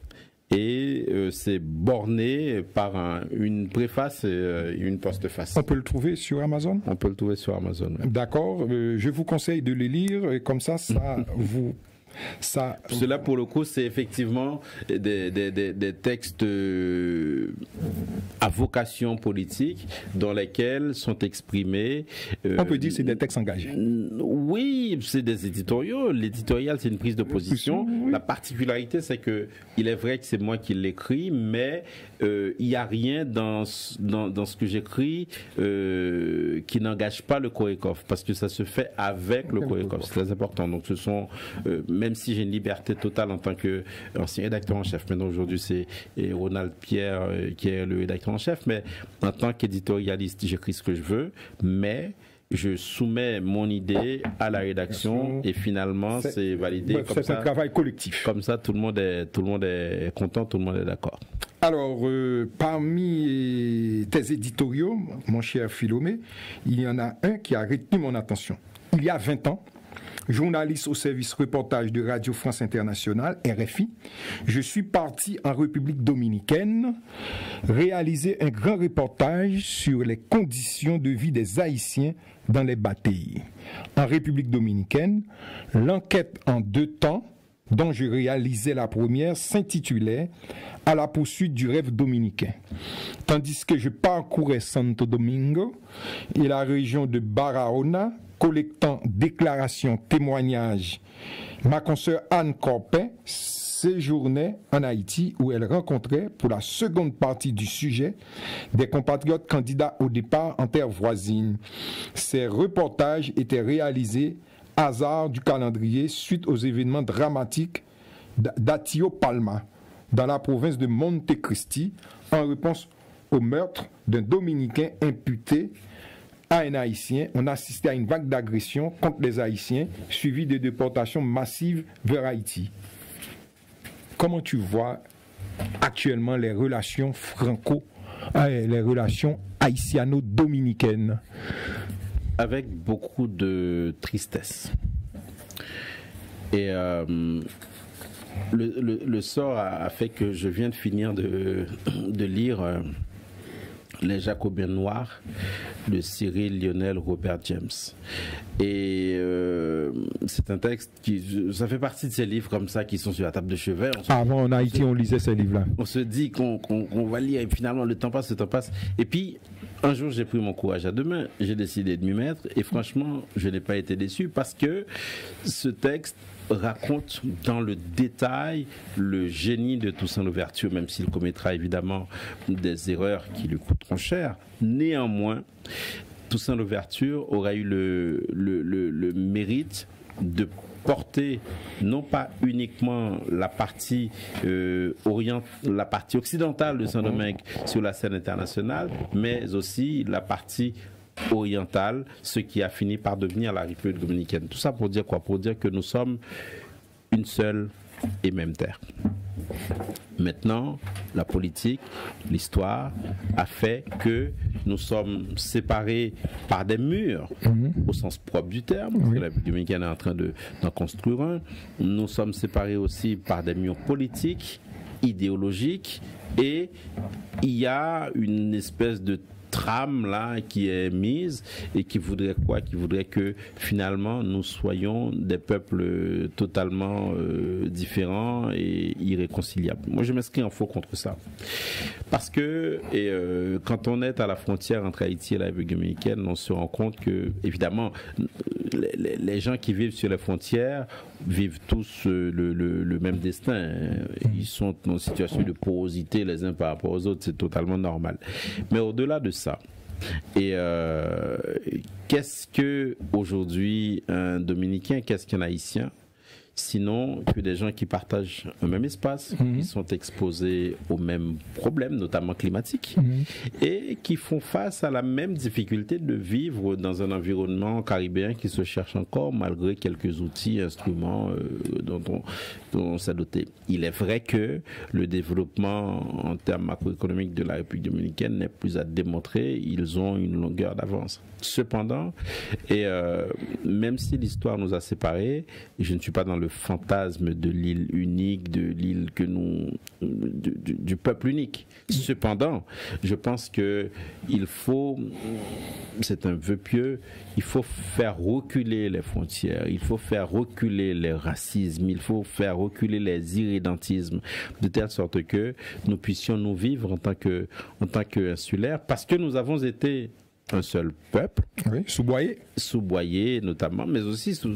Et c'est borné par une préface et une postface. On peut le trouver sur Amazon? On peut le trouver sur Amazon. Oui. D'accord. Je vous conseille de le lire et comme ça vous... Cela, pour le coup, c'est effectivement des textes à vocation politique dans lesquels sont exprimés... on peut dire que c'est des textes engagés. Oui, c'est des éditoriaux. L'éditorial, c'est une prise de position. Oui. La particularité, c'est que il est vrai que c'est moi qui l'écris, mais il n'y a rien dans ce que j'écris qui n'engage pas le COECOF, parce que ça se fait avec le COECOF. C'est très important. Donc, ce sont... même si j'ai une liberté totale en tant qu'ancien rédacteur en chef, maintenant aujourd'hui c'est Ronald Pierre qui est le rédacteur en chef, mais en tant qu'éditorialiste, j'écris ce que je veux, mais je soumets mon idée à la rédaction et finalement c'est validé. C'est un travail collectif. Comme ça, tout le monde est content, tout le monde est d'accord. Alors, parmi tes éditoriaux, mon cher Philomé, il y en a un qui a retenu mon attention. Il y a 20 ans, journaliste au service reportage de Radio France Internationale, RFI, je suis parti en République dominicaine réaliser un grand reportage sur les conditions de vie des Haïtiens dans les batailles. En République dominicaine, l'enquête en 2 temps, dont je réalisais la première, s'intitulait « À la poursuite du rêve dominicain ». Tandis que je parcourais Santo Domingo et la région de Barahona, collectant déclarations, témoignages, ma consoeur Anne Corpin séjournait en Haïti où elle rencontrait pour la seconde partie du sujet des compatriotes candidats au départ en terre voisine. Ces reportages étaient réalisés hasard du calendrier suite aux événements dramatiques d'Atio Palma dans la province de Monte Cristi en réponse au meurtre d'un Dominicain imputé à un Haïtien. On assistait à une vague d'agression contre les Haïtiens suivie de déportations massives vers Haïti. Comment tu vois actuellement les relations les relations haïtiano-dominicaines? Avec beaucoup de tristesse. Et le sort a fait que je viens de finir de lire Les Jacobiens noirs de Cyril Lionel Robert James. Et c'est un texte ça fait partie de ces livres comme ça qui sont sur la table de chevet. Avant en Haïti, on lisait ces livres-là. On se dit qu'on va lire et finalement le temps passe. Et puis un jour j'ai pris mon courage à deux mains, j'ai décidé de m'y mettre et franchement je n'ai pas été déçu parce que ce texte raconte dans le détail le génie de Toussaint Louverture, même s'il commettra évidemment des erreurs qui lui coûteront cher. Néanmoins, Toussaint Louverture aura eu le mérite de porter non pas uniquement la partie occidentale de Saint-Domingue sur la scène internationale, mais aussi la partie orientale, ce qui a fini par devenir la République dominicaine. Tout ça pour dire quoi? Pour dire que nous sommes une seule et même terre. Maintenant, la politique, l'histoire a fait que nous sommes séparés par des murs, au sens propre du terme, parce que la République dominicaine est en train d'en construire un. Nous sommes séparés aussi par des murs politiques, idéologiques, et il y a une espèce de trame là qui est mise et qui voudrait quoi? Qui voudrait que finalement nous soyons des peuples totalement différents et irréconciliables. Moi je m'inscris en faux contre ça parce que quand on est à la frontière entre Haïti et la République dominicaine, on se rend compte que évidemment les gens qui vivent sur les frontières vivent tous le même destin. Ils sont en situation de porosité les uns par rapport aux autres, c'est totalement normal. Mais au-delà de ça, et qu'est-ce que aujourd'hui un Dominicain, qu'est-ce qu'un Haïtien, sinon que des gens qui partagent un même espace, qui sont exposés aux mêmes problèmes, notamment climatiques, et qui font face à la même difficulté de vivre dans un environnement caribéen qui se cherche encore malgré quelques outils, instruments dont on s'est doté. Il est vrai que le développement en termes macroéconomiques de la République dominicaine n'est plus à démontrer, ils ont une longueur d'avance. Cependant, et même si l'histoire nous a séparés, je ne suis pas dans le fantasme de l'île unique, de l'île que du peuple unique. Cependant, je pense que il faut, c'est un vœu pieux, il faut faire reculer les frontières, il faut faire reculer les racismes, il faut faire reculer les irrédentismes, de telle sorte que nous puissions nous vivre en tant qu'insulaires, parce que nous avons été un seul peuple, sous-boyé notamment, mais aussi sous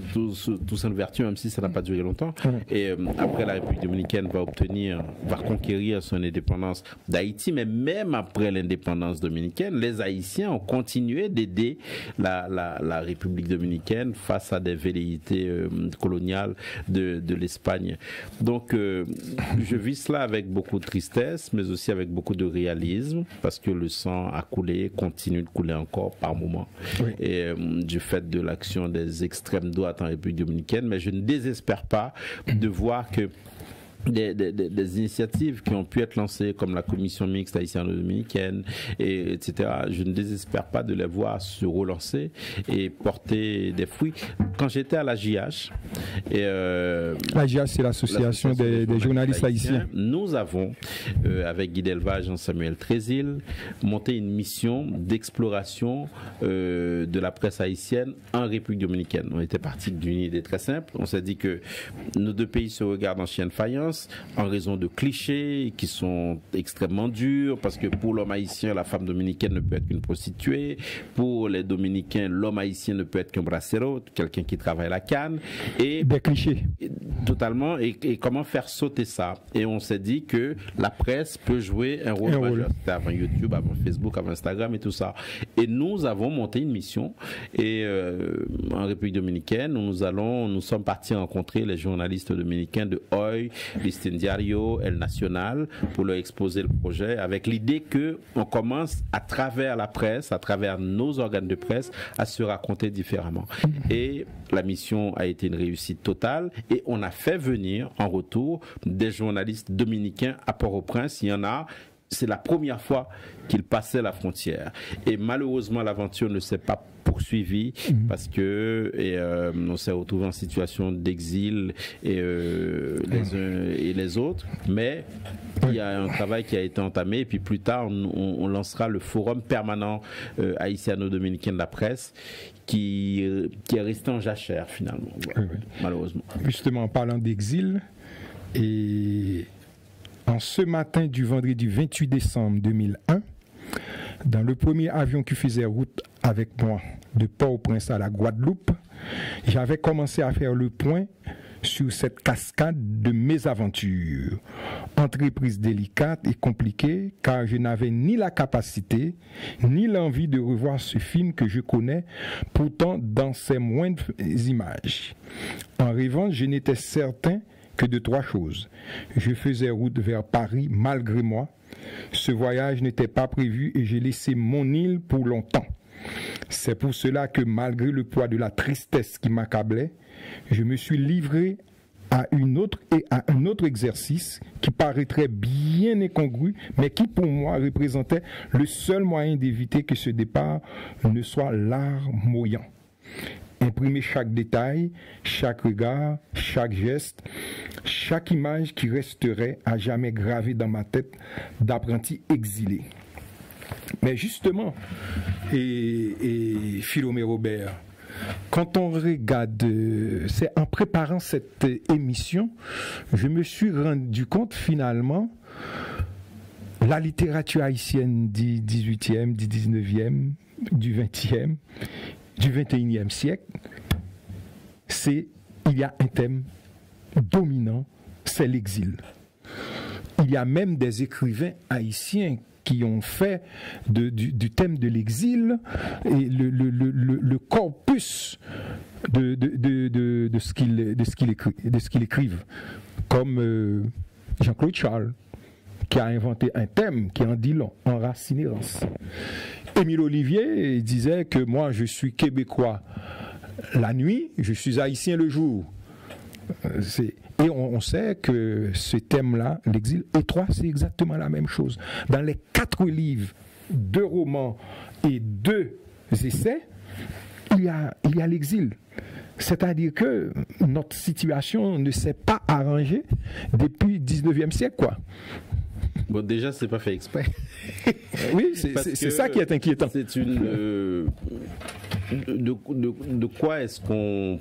Toussaint Louverture, même si ça n'a pas duré longtemps. Et après, la République dominicaine va conquérir son indépendance d'Haïti, mais même après l'indépendance dominicaine, les Haïtiens ont continué d'aider la République dominicaine face à des velléités coloniales de l'Espagne. Donc, je vis cela avec beaucoup de tristesse, mais aussi avec beaucoup de réalisme, parce que le sang a coulé, continue de couler encore par moment, et du fait de l'action des extrêmes droites en République dominicaine, mais je ne désespère pas de voir que des initiatives qui ont pu être lancées comme la commission mixte haïtiano-dominicaine, etc. Je ne désespère pas de les voir se relancer et porter des fruits. Quand j'étais à la JH, la JH c'est l'association des journalistes haïtiens, nous avons, avec Guy Delva, Jean-Samuel Trésil, monté une mission d'exploration de la presse haïtienne en République dominicaine. On était parti d'une idée très simple. On s'est dit que nos deux pays se regardent en chien de faïence en raison de clichés qui sont extrêmement durs, parce que pour l'homme haïtien, la femme dominicaine ne peut être qu'une prostituée. Pour les Dominicains, l'homme haïtien ne peut être qu'un bracero, quelqu'un qui travaille à la canne. Et des clichés. Totalement. Et comment faire sauter ça? Et on s'est dit que la presse peut jouer un rôle majeur. C'était avant YouTube, avant Facebook, avant Instagram et tout ça. Et nous avons monté une mission en République dominicaine où nous sommes partis rencontrer les journalistes dominicains de Hoy, Listín Diario, El Nacional, pour leur exposer le projet, avec l'idée qu'on commence à travers la presse, à travers nos organes de presse, à se raconter différemment. Et la mission a été une réussite totale, et on a fait venir en retour des journalistes dominicains à Port-au-Prince. Il y en a c'est la première fois qu'il passait la frontière. Et malheureusement, l'aventure ne s'est pas poursuivie parce que on s'est retrouvé en situation d'exil et les uns et les autres. Mais il y a un travail qui a été entamé et puis plus tard, on lancera le forum permanent haïtiano-dominicain de la presse qui est resté en jachère finalement, voilà, malheureusement. Justement, en parlant d'exil, et en ce matin du vendredi 28 décembre 2001, dans le premier avion qui faisait route avec moi de Port-au-Prince à la Guadeloupe, j'avais commencé à faire le point sur cette cascade de mésaventures. Entreprise délicate et compliquée, car je n'avais ni la capacité, ni l'envie de revoir ce film que je connais, pourtant dans ses moindres images. En revanche, je n'étais certain que de 3 choses. Je faisais route vers Paris malgré moi. Ce voyage n'était pas prévu et j'ai laissé mon île pour longtemps. C'est pour cela que malgré le poids de la tristesse qui m'accablait, je me suis livré à un autre exercice qui paraîtrait bien incongru, mais qui pour moi représentait le seul moyen d'éviter que ce départ ne soit larmoyant. Imprimer chaque détail, chaque regard, chaque geste, chaque image qui resterait à jamais gravée dans ma tête d'apprenti exilé. Mais justement, et Philomé Robert, quand on regarde, c'est en préparant cette émission, je me suis rendu compte finalement, la littérature haïtienne du 18e, du 19e, du 20e, du 21e siècle, il y a un thème dominant, c'est l'exil. Il y a même des écrivains haïtiens qui ont fait du thème de l'exil et le corpus de ce qu'ils écrivent, comme Jean-Claude Charles, qui a inventé un thème qui en dit long, enracinérance. Émile Olivier disait que moi je suis québécois la nuit, je suis haïtien le jour. Et on sait que ce thème-là, l'exil, et 3, c'est exactement la même chose. Dans les 4 livres, 2 romans et 2 essais, il y a l'exil. C'est-à-dire que notre situation ne s'est pas arrangée depuis le 19e siècle, quoi. Bon, déjà, c'est pas fait exprès. Oui, c'est ça qui est inquiétant. C'est une... de quoi est-ce qu'on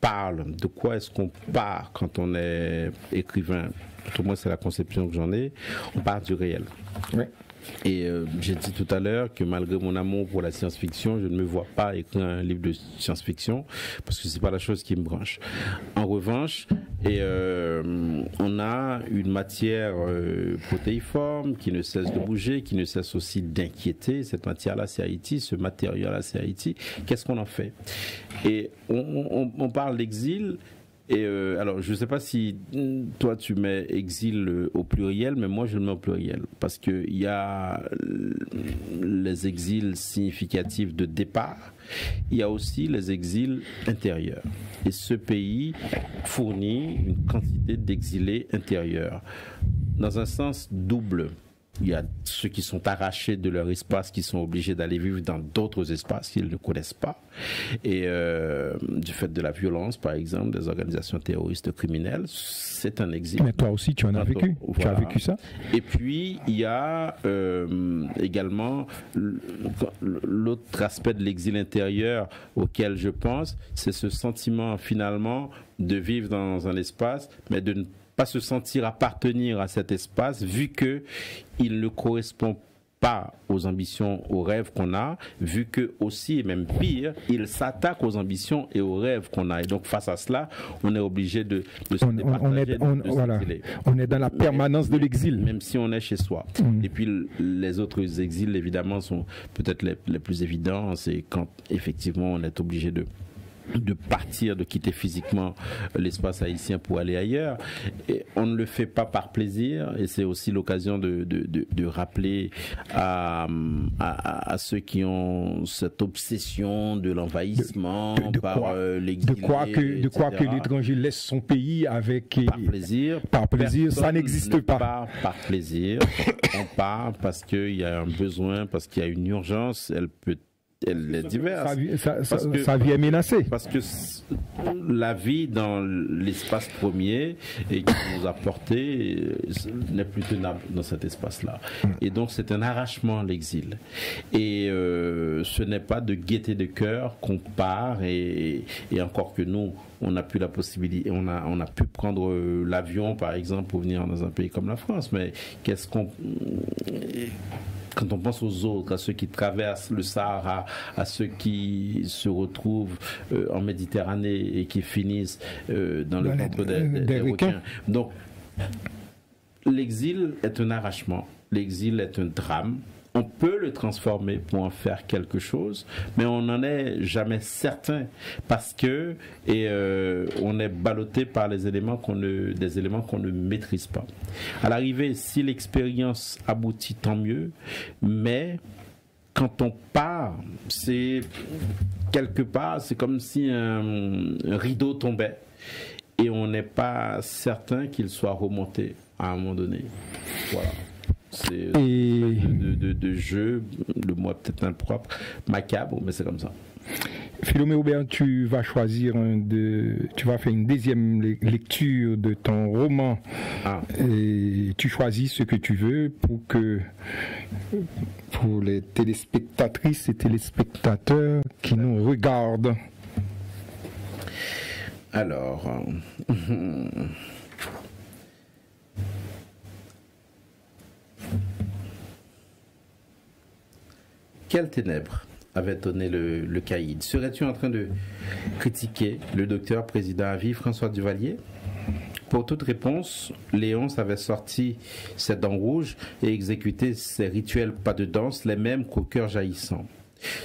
parle, de quoi est-ce qu'on part quand on est écrivain? Tout moi, c'est la conception que j'en ai. On part du réel. Ouais. Et j'ai dit tout à l'heure que malgré mon amour pour la science-fiction, je ne me vois pas écrire un livre de science-fiction parce que c'est pas la chose qui me branche. En revanche, on a une matière protéiforme qui ne cesse de bouger, qui ne cesse aussi d'inquiéter. Cette matière-là, c'est Haïti. Ce matériau-là, c'est Haïti. Qu'est-ce qu'on en fait? Et on parle d'exil. Et alors, je ne sais pas si toi tu mets exil au pluriel, mais moi je le mets au pluriel. Parce qu'il y a les exils significatifs de départ, il y a aussi les exils intérieurs. Et ce pays fournit une quantité d'exilés intérieurs, dans un sens double. Il y a ceux qui sont arrachés de leur espace, qui sont obligés d'aller vivre dans d'autres espaces qu'ils ne connaissent pas. Et du fait de la violence, par exemple, des organisations terroristes criminelles, c'est un exil. Mais toi aussi, tu en as vécu. Voilà. Tu as vécu ça. Et puis, il y a également l'autre aspect de l'exil intérieur auquel je pense, c'est ce sentiment finalement de vivre dans un espace, mais de ne pas se sentir appartenir à cet espace vu que il ne correspond pas aux ambitions, aux rêves qu'on a, vu que aussi, et même pire, il s'attaque aux ambitions et aux rêves qu'on a. Et donc face à cela, on est obligé de se départager, voilà. On est dans la permanence de l'exil. Même si on est chez soi. Et puis les autres exils, évidemment, sont peut-être les plus évidents. C'est quand effectivement on est obligé de de partir, de quitter physiquement l'espace haïtien pour aller ailleurs. Et on ne le fait pas par plaisir, et c'est aussi l'occasion de rappeler à ceux qui ont cette obsession de l'envahissement par l'exilé, de croire que l'étranger laisse son pays avec par plaisir. Par plaisir, ça n'existe pas. Par plaisir, on part parce qu'il y a un besoin, parce qu'il y a une urgence, elle est diverse. Sa vie est menacée. Parce que la vie dans l'espace premier et qui nous a porté n'est plus tenable dans cet espace-là. Et donc c'est un arrachement à l'exil. Et ce n'est pas de gaieté de cœur qu'on part et encore que nous, on a pu la possibilité, on a pu prendre l'avion par exemple pour venir dans un pays comme la France. Mais qu'est-ce qu'on... Quand on pense aux autres, à ceux qui traversent le Sahara, à ceux qui se retrouvent en Méditerranée et qui finissent dans le ventre des requins. Donc, l'exil est un arrachement, l'exil est un drame. On peut le transformer pour en faire quelque chose, mais on n'en est jamais certain parce que on est ballotté par des éléments qu'on ne maîtrise pas. À l'arrivée, si l'expérience aboutit, tant mieux, mais quand on part, c'est quelque part, c'est comme si un rideau tombait et on n'est pas certain qu'il soit remonté à un moment donné. Voilà. C'est de jeu, le mot peut-être impropre, macabre, mais c'est comme ça. Philomé Aubert, tu vas choisir tu vas faire une deuxième lecture de ton roman. Et tu choisis ce que tu veux pour les téléspectatrices et téléspectateurs qui nous regardent. Alors, quelles ténèbres avait donné le caïd? Serais-tu en train de critiquer le docteur président à vie François Duvalier? Pour toute réponse, Léonce avait sorti ses dents rouges et exécuté ses rituels pas de danse, les mêmes qu'au cœur jaillissant.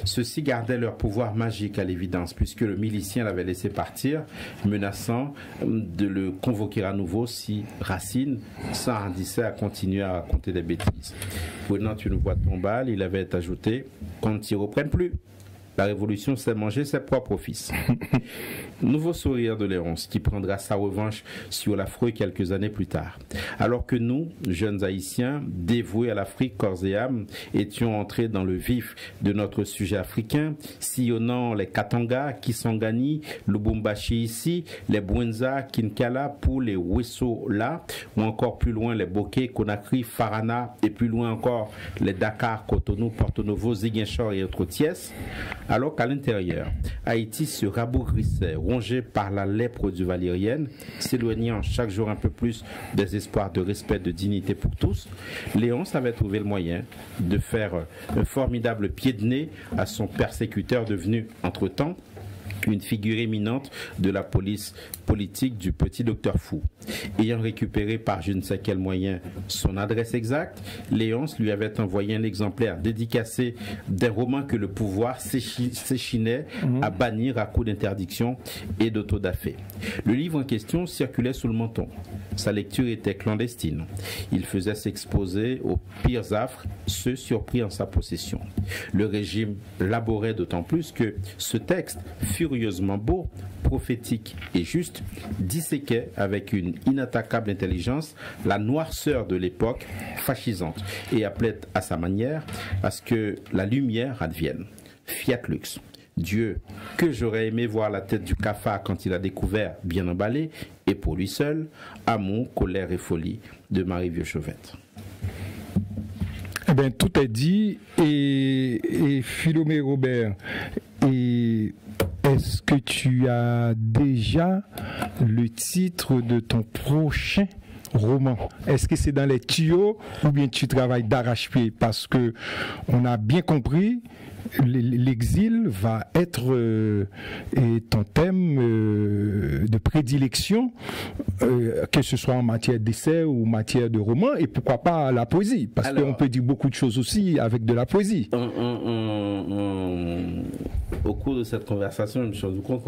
Ceux-ci gardaient leur pouvoir magique à l'évidence, puisque le milicien l'avait laissé partir, menaçant de le convoquer à nouveau si Racine s'enhardissait à continuer à raconter des bêtises. Prenant une voix tombale, il avait ajouté qu'on ne s'y reprenne plus. La révolution s'est mangée ses propres fils. Nouveau sourire de Léonce qui prendra sa revanche sur l'affreux quelques années plus tard. Alors que nous, jeunes haïtiens, dévoués à l'Afrique corps et âme, étions entrés dans le vif de notre sujet africain, sillonnant les Katanga, Kisangani, Lubumbashi ici, les Bwenza, Kinkala, pour les Wesso là, ou encore plus loin les Bokeh, Conakry, Farana, et plus loin encore les Dakar, Cotonou, Porto Novo, Ziguinchor et autres Thiès. Alors qu'à l'intérieur, Haïti se rabougrissait, rongé par la lèpre duvalérienne, s'éloignant chaque jour un peu plus des espoirs de respect, de dignité pour tous, Léonce avait trouvé le moyen de faire un formidable pied de nez à son persécuteur devenu, entre-temps, une figure éminente de la police politique du petit docteur Fou. Ayant récupéré par je ne sais quel moyen son adresse exacte, Léonce lui avait envoyé un exemplaire dédicacé des romans que le pouvoir s'échinait à bannir à coup d'interdiction et d'autodafé. Le livre en question circulait sous le menton. Sa lecture était clandestine. Il faisait s'exposer aux pires affres ceux surpris en sa possession. Le régime laborait d'autant plus que ce texte, furieusement beau, prophétique et juste, disséquait avec une inattaquable intelligence la noirceur de l'époque fascisante et appelait à sa manière à ce que la lumière advienne. Fiat lux. Dieu, que j'aurais aimé voir la tête du cafard quand il a découvert, bien emballé, et pour lui seul, amour, colère et folie de Marie Vieux-Chauvette. Eh bien, tout est dit, et Philomé Robert, et est-ce que tu as déjà le titre de ton prochain roman? Est-ce que c'est dans les tuyaux ou bien tu travailles d'arrache-pied? Parce que on a bien compris l'exil va être est un thème de prédilection, que ce soit en matière d'essai ou matière de roman, et pourquoi pas la poésie, parce qu'on peut dire beaucoup de choses aussi avec de la poésie. Au cours de cette conversation, je me suis rendu compte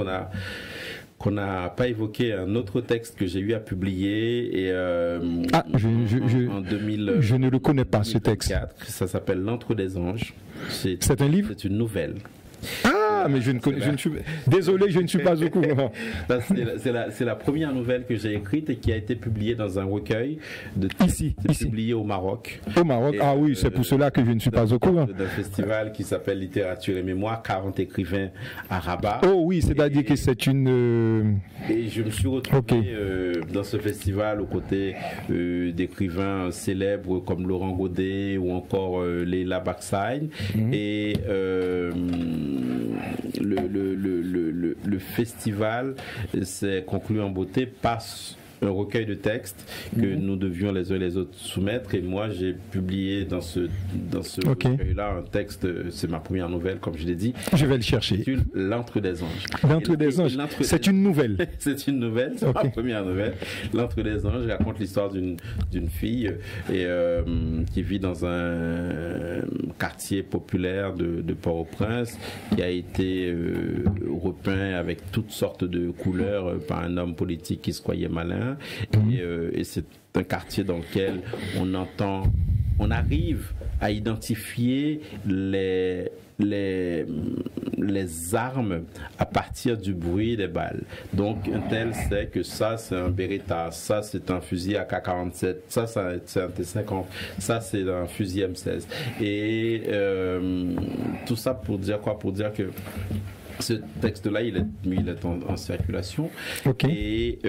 qu'on n'a pas évoqué un autre texte que j'ai eu à publier et en 2000. Je ne le connais pas, ce texte. Ça s'appelle L'Antre des Anges. C'est un livre? C'est une nouvelle. Ah, mais je ne suis désolé, je ne suis pas au courant. C'est la première nouvelle que j'ai écrite et qui a été publiée dans un recueil de textes publié au Maroc. Au Maroc, ah oui, c'est pour cela que je ne suis pas au courant. D'un festival qui s'appelle Littérature et Mémoire, 40 écrivains à Rabat. Oh oui, c'est-à-dire que c'est une... Et je me suis retrouvé dans ce festival aux côtés d'écrivains célèbres comme Laurent Godet ou encore Leila Baksine. Et le festival s'est conclu en beauté par un recueil de textes que nous devions les uns les autres soumettre, et moi j'ai publié dans ce recueil-là un texte, c'est ma première nouvelle comme je l'ai dit. Je vais le chercher. L'Antre des Anges. L'Antre des Anges, c'est une nouvelle. C'est une nouvelle, c'est ma première nouvelle. L'Antre des Anges raconte l'histoire d'une fille qui vit dans un quartier populaire de Port-au-Prince, qui a été repeint avec toutes sortes de couleurs par un homme politique qui se croyait malin. Et c'est un quartier dans lequel on arrive à identifier les armes à partir du bruit des balles. Donc un tel sait que ça c'est un Beretta, ça c'est un fusil AK-47, ça c'est un T-50, ça c'est un fusil M16. Et tout ça pour dire quoi? Pour dire que ce texte-là, il est en circulation. Et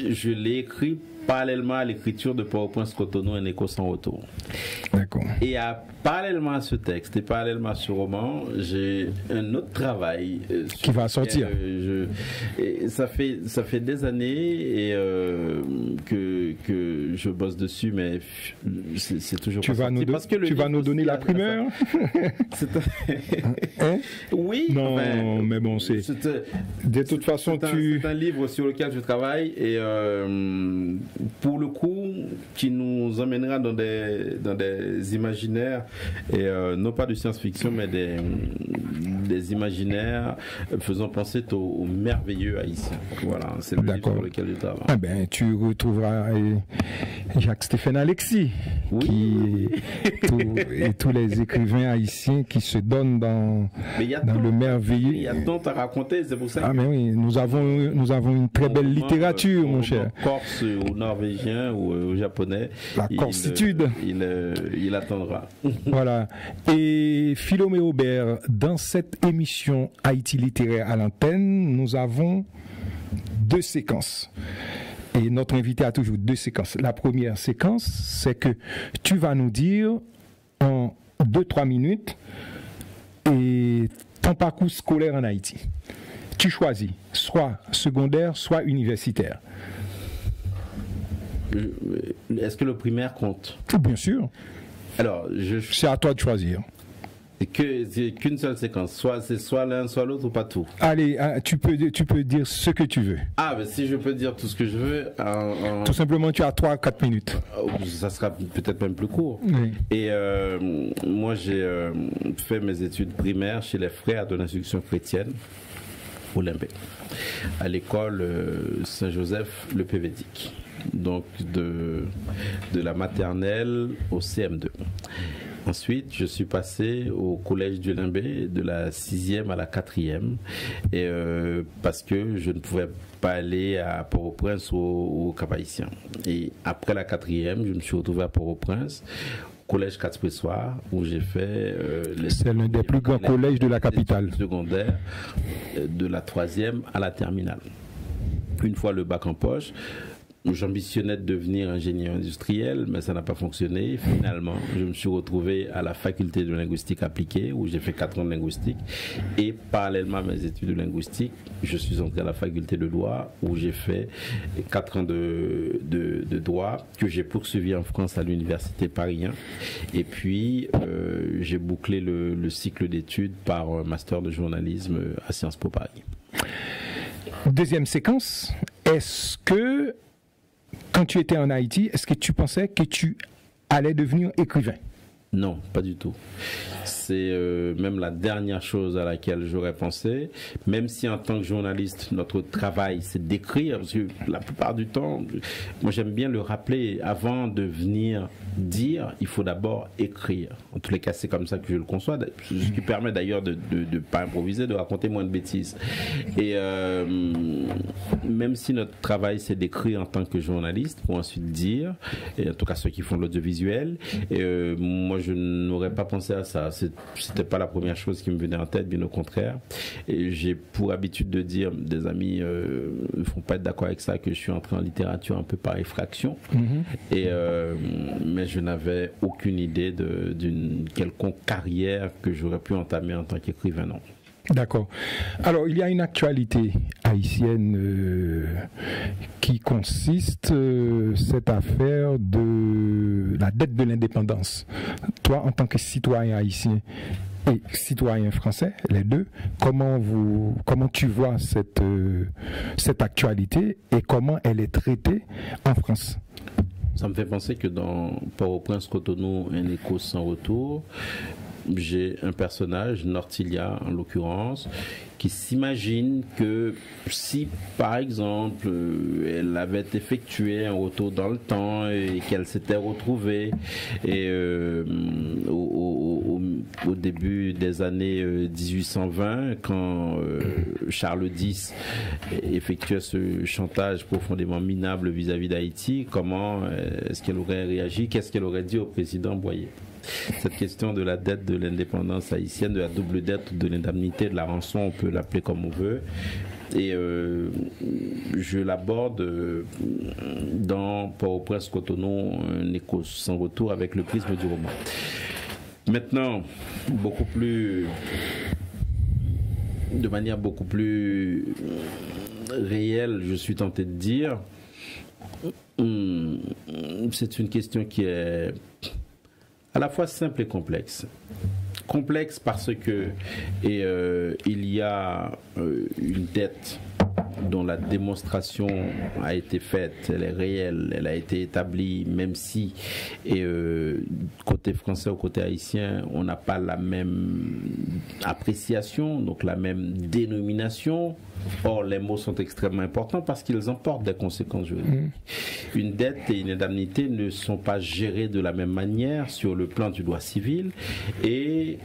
je l'ai écrit parallèlement à l'écriture de Port-au-Prince, Cotonou, un écho sans retour. D'accord. Et parallèlement à ce texte et parallèlement à ce roman, j'ai un autre travail qui va sortir. Ça fait des années que je bosse dessus, mais c'est toujours tu vas nous donner la primeur. Oui. Non, mais bon, c'est de toute façon c'est un livre sur lequel je travaille et pour le coup qui nous emmènera dans des imaginaires et non pas de science-fiction mais des imaginaires faisant penser au merveilleux haïtien. Voilà, c'est le livre sur lequel je travaille. Ah ben, tu retrouveras Jacques-Stéphane Alexis, et tous les écrivains haïtiens qui se donnent dans le merveilleux. Il y a tant à raconter, c'est pour ça. Ah mais oui, nous avons une très belle littérature, mon cher. Corse, au norvégien ou au japonais. La corsitude. Il attendra. Voilà. Et Philomé Aubert, dans cette émission Haïti littéraire à l'antenne, nous avons 2 séquences. Et notre invité a toujours 2 séquences. La première séquence, c'est que tu vas nous dire en 2-3 minutes et ton parcours scolaire en Haïti. Tu choisis soit secondaire, soit universitaire. Est-ce que le primaire compte? Bien sûr. Alors, c'est à toi de choisir. C'est qu'une seule séquence, c'est soit l'un, soit l'autre ou pas tout. Allez, tu peux dire ce que tu veux. Ah, ben si je peux dire tout ce que je veux. Tout simplement, tu as 3-4 minutes. Ça sera peut-être même plus court. Oui. Et moi, j'ai fait mes études primaires chez les frères de l'instruction chrétienne au Limbé, à l'école Saint-Joseph le Pévédique. Donc de la maternelle au CM2. Ensuite, je suis passé au collège du Limbé de la 6e à la 4e et parce que je ne pouvais pas aller à Port-au-Prince ou au Cap-Haïtien. Et après la 4e, je me suis retrouvé à Port-au-Prince, collège 4 Pressoir, où j'ai fait c'est l'un des plus grands collèges de la capitale. Secondaire de la 3e à la terminale. Une fois le bac en poche, j'ambitionnais de devenir ingénieur industriel, mais ça n'a pas fonctionné. Finalement, je me suis retrouvé à la faculté de linguistique appliquée, où j'ai fait 4 ans de linguistique. Et parallèlement à mes études de linguistique, je suis entré à la faculté de droit, où j'ai fait 4 ans de droit, que j'ai poursuivi en France à l'université Paris 1. Et puis, j'ai bouclé le cycle d'études par un master de journalisme à Sciences Po Paris. Deuxième séquence, est-ce que quand tu étais en Haïti, est-ce que tu pensais que tu allais devenir écrivain? Non, pas du tout. C'est même la dernière chose à laquelle j'aurais pensé, même si en tant que journaliste, notre travail c'est d'écrire, parce que la plupart du temps, moi j'aime bien le rappeler, avant de venir dire, il faut d'abord écrire. En tous les cas, c'est comme ça que je le conçois, ce qui permet d'ailleurs de ne pas improviser, de raconter moins de bêtises. Et même si notre travail c'est d'écrire en tant que journaliste, pour ensuite dire, et en tout cas ceux qui font l'audiovisuel, moi je n'aurais pas pensé à ça. C'était pas la première chose qui me venait en tête, bien au contraire. Et j'ai pour habitude de dire, des amis ne font pas être d'accord avec ça, que je suis entré en littérature un peu par effraction. Mais je n'avais aucune idée d'une quelconque carrière que j'aurais pu entamer en tant qu'écrivain, non. D'accord. Alors, il y a une actualité haïtienne qui consiste, cette affaire de la dette de l'indépendance. Toi, en tant que citoyen haïtien et citoyen français, les deux, comment tu vois cette actualité et comment elle est traitée en France? Ça me fait penser que dans Port-au-Prince, Cotonou, un écho sans retour, j'ai un personnage, Nortilia en l'occurrence, qui s'imagine que si par exemple elle avait effectué un retour dans le temps et qu'elle s'était retrouvée et au début des années 1820, quand Charles X effectuait ce chantage profondément minable vis-à-vis d'Haïti, comment est-ce qu'elle aurait réagi, qu'est-ce qu'elle aurait dit au président Boyer? Cette question de la dette de l'indépendance haïtienne, de la double dette, de l'indemnité, de la rançon, on peut l'appeler comme on veut. Et je l'aborde dans Port-au-Prince Cotonou, un écho sans retour avec le prisme du roman. Maintenant, de manière beaucoup plus réelle, je suis tenté de dire, c'est une question qui est à la fois simple et complexe. Complexe parce que il y a une dette dont la démonstration a été faite, elle est réelle, elle a été établie, même si côté français ou côté haïtien, on n'a pas la même appréciation, donc la même dénomination. Or, les mots sont extrêmement importants parce qu'ils emportent des conséquences juridiques. Une dette et une indemnité ne sont pas gérées de la même manière sur le plan du droit civil et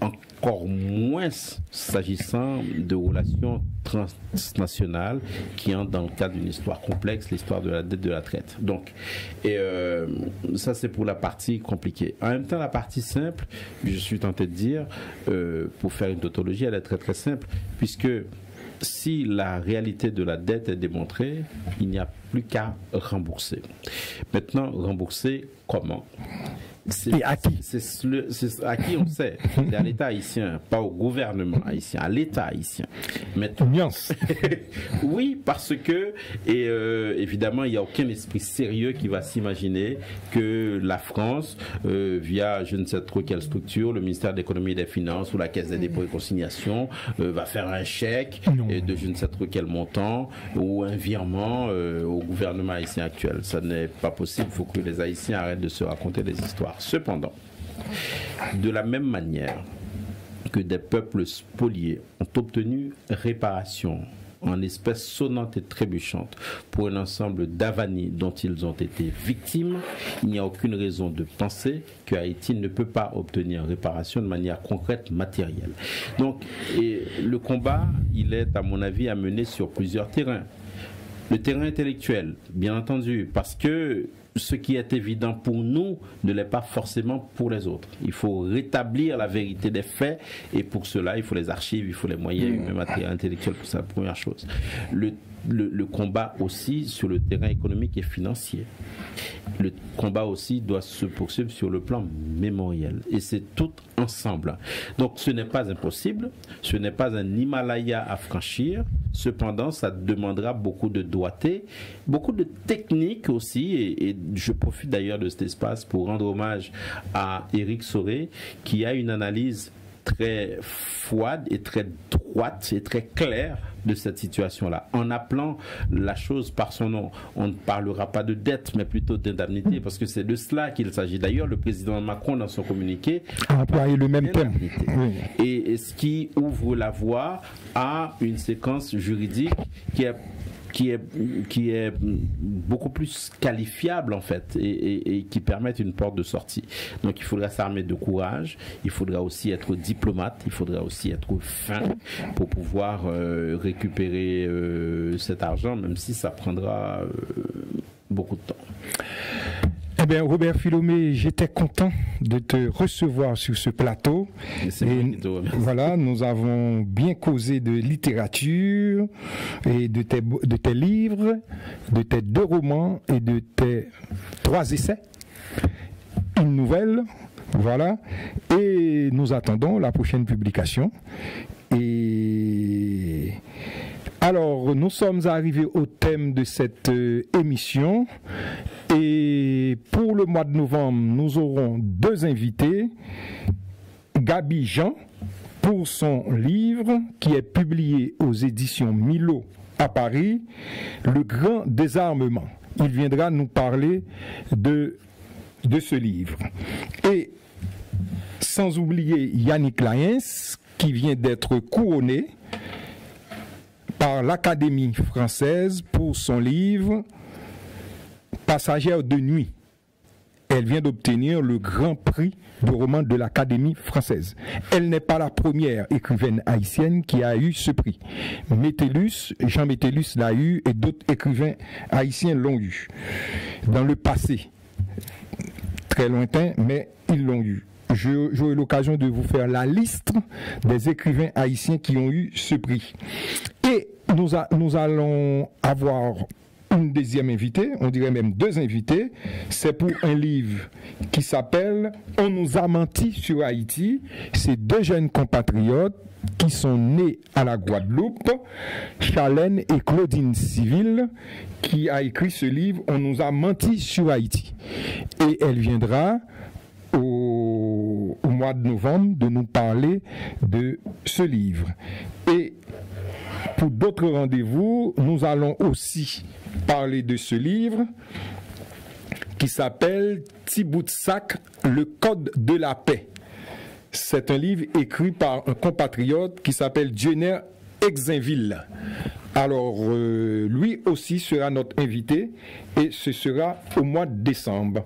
encore moins s'agissant de relations transnationales qui entrent dans le cadre d'une histoire complexe, l'histoire de la dette de la traite. Donc, ça c'est pour la partie compliquée. En même temps, la partie simple, je suis tenté de dire, pour faire une tautologie, elle est très très simple, puisque si la réalité de la dette est démontrée, il n'y a plus qu'à rembourser. Maintenant, rembourser comment? Et à qui? C'est à qui on sait. C'est à l'État haïtien, pas au gouvernement haïtien, à l'État haïtien. Nuance. Oui, parce que, évidemment, il n'y a aucun esprit sérieux qui va s'imaginer que la France, via je ne sais trop quelle structure, le ministère de l'économie et des finances ou la Caisse des dépôts et consignations, va faire un chèque de je ne sais trop quel montant ou un virement au gouvernement haïtien actuel. Ça n'est pas possible. Il faut que les Haïtiens arrêtent de se raconter des histoires. Cependant, de la même manière que des peuples spoliés ont obtenu réparation en espèces sonnantes et trébuchantes pour un ensemble d'avanies dont ils ont été victimes, il n'y a aucune raison de penser que Haïti ne peut pas obtenir réparation de manière concrète, matérielle. Donc, le combat, il est à mon avis à mener sur plusieurs terrains. Le terrain intellectuel, bien entendu, parce que ce qui est évident pour nous ne l'est pas forcément pour les autres. Il faut rétablir la vérité des faits et pour cela, il faut les archives, il faut les moyens humains, matériels, intellectuels, c'est la première chose. Le combat aussi sur le terrain économique et financier. Le combat aussi doit se poursuivre sur le plan mémoriel. Et c'est tout ensemble. Donc ce n'est pas impossible, ce n'est pas un Himalaya à franchir. Cependant, ça demandera beaucoup de doigté, beaucoup de technique aussi. Et je profite d'ailleurs de cet espace pour rendre hommage à Éric Soré, qui a une analyse très froide et très droite et très claire de cette situation-là. En appelant la chose par son nom, on ne parlera pas de dette, mais plutôt d'indemnité, parce que c'est de cela qu'il s'agit. D'ailleurs, le président Macron, dans son communiqué, a employé le même thème. Et ce qui ouvre la voie à une séquence juridique qui est beaucoup plus qualifiable en fait et qui permettent une porte de sortie. Donc il faudra s'armer de courage, il faudra aussi être diplomate, il faudra aussi être fin pour pouvoir récupérer cet argent, même si ça prendra beaucoup de temps. Eh bien, Robert Philomé, j'étais content de te recevoir sur ce plateau. Et voilà, nous avons bien causé de littérature et de tes livres, de tes 2 romans et de tes 3 essais, une nouvelle, voilà. Et nous attendons la prochaine publication. Et alors, nous sommes arrivés au thème de cette émission. Et pour le mois de novembre, nous aurons 2 invités. Gaby Jean, pour son livre qui est publié aux éditions Milo à Paris, Le Grand Désarmement. Il viendra nous parler de ce livre. Et sans oublier Yannick Laens, qui vient d'être couronné par l'Académie française pour son livre Passagère de nuit. Elle vient d'obtenir le grand prix de roman de l'Académie française. Elle n'est pas la première écrivaine haïtienne qui a eu ce prix. Jean Métellus l'a eu et d'autres écrivains haïtiens l'ont eu. Dans le passé, très lointain, mais ils l'ont eu. J'aurai l'occasion de vous faire la liste des écrivains haïtiens qui ont eu ce prix. Et nous allons avoir une deuxième invitée, on dirait même 2 invités. C'est pour un livre qui s'appelle « On nous a menti sur Haïti ». C'est 2 jeunes compatriotes qui sont nés à la Guadeloupe, Chalène et Claudine Civil, qui a écrit ce livre « On nous a menti sur Haïti ». Et elle viendra au mois de novembre de nous parler de ce livre. Et pour d'autres rendez-vous, nous allons aussi parler de ce livre qui s'appelle Tiboutsak, le code de la paix. C'est un livre écrit par un compatriote qui s'appelle Dionner Exinville. Alors, lui aussi sera notre invité et ce sera au mois de décembre.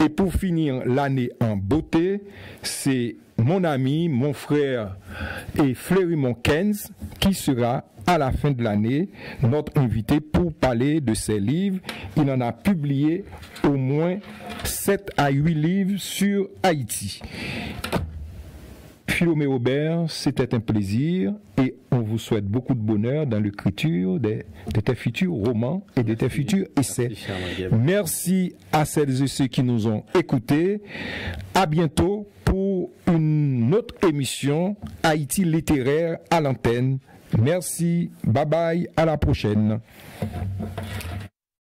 Et pour finir l'année en beauté, c'est mon ami, mon frère et Fleury Kenz qui sera à la fin de l'année notre invité pour parler de ses livres. Il en a publié au moins 7 à 8 livres sur Haïti. Philomé Aubert, c'était un plaisir et on vous souhaite beaucoup de bonheur dans l'écriture de tes futurs romans et de tes futurs essais. Merci à celles et ceux qui nous ont écoutés. À bientôt pour une autre émission Haïti littéraire à l'antenne. Merci, bye bye, à la prochaine.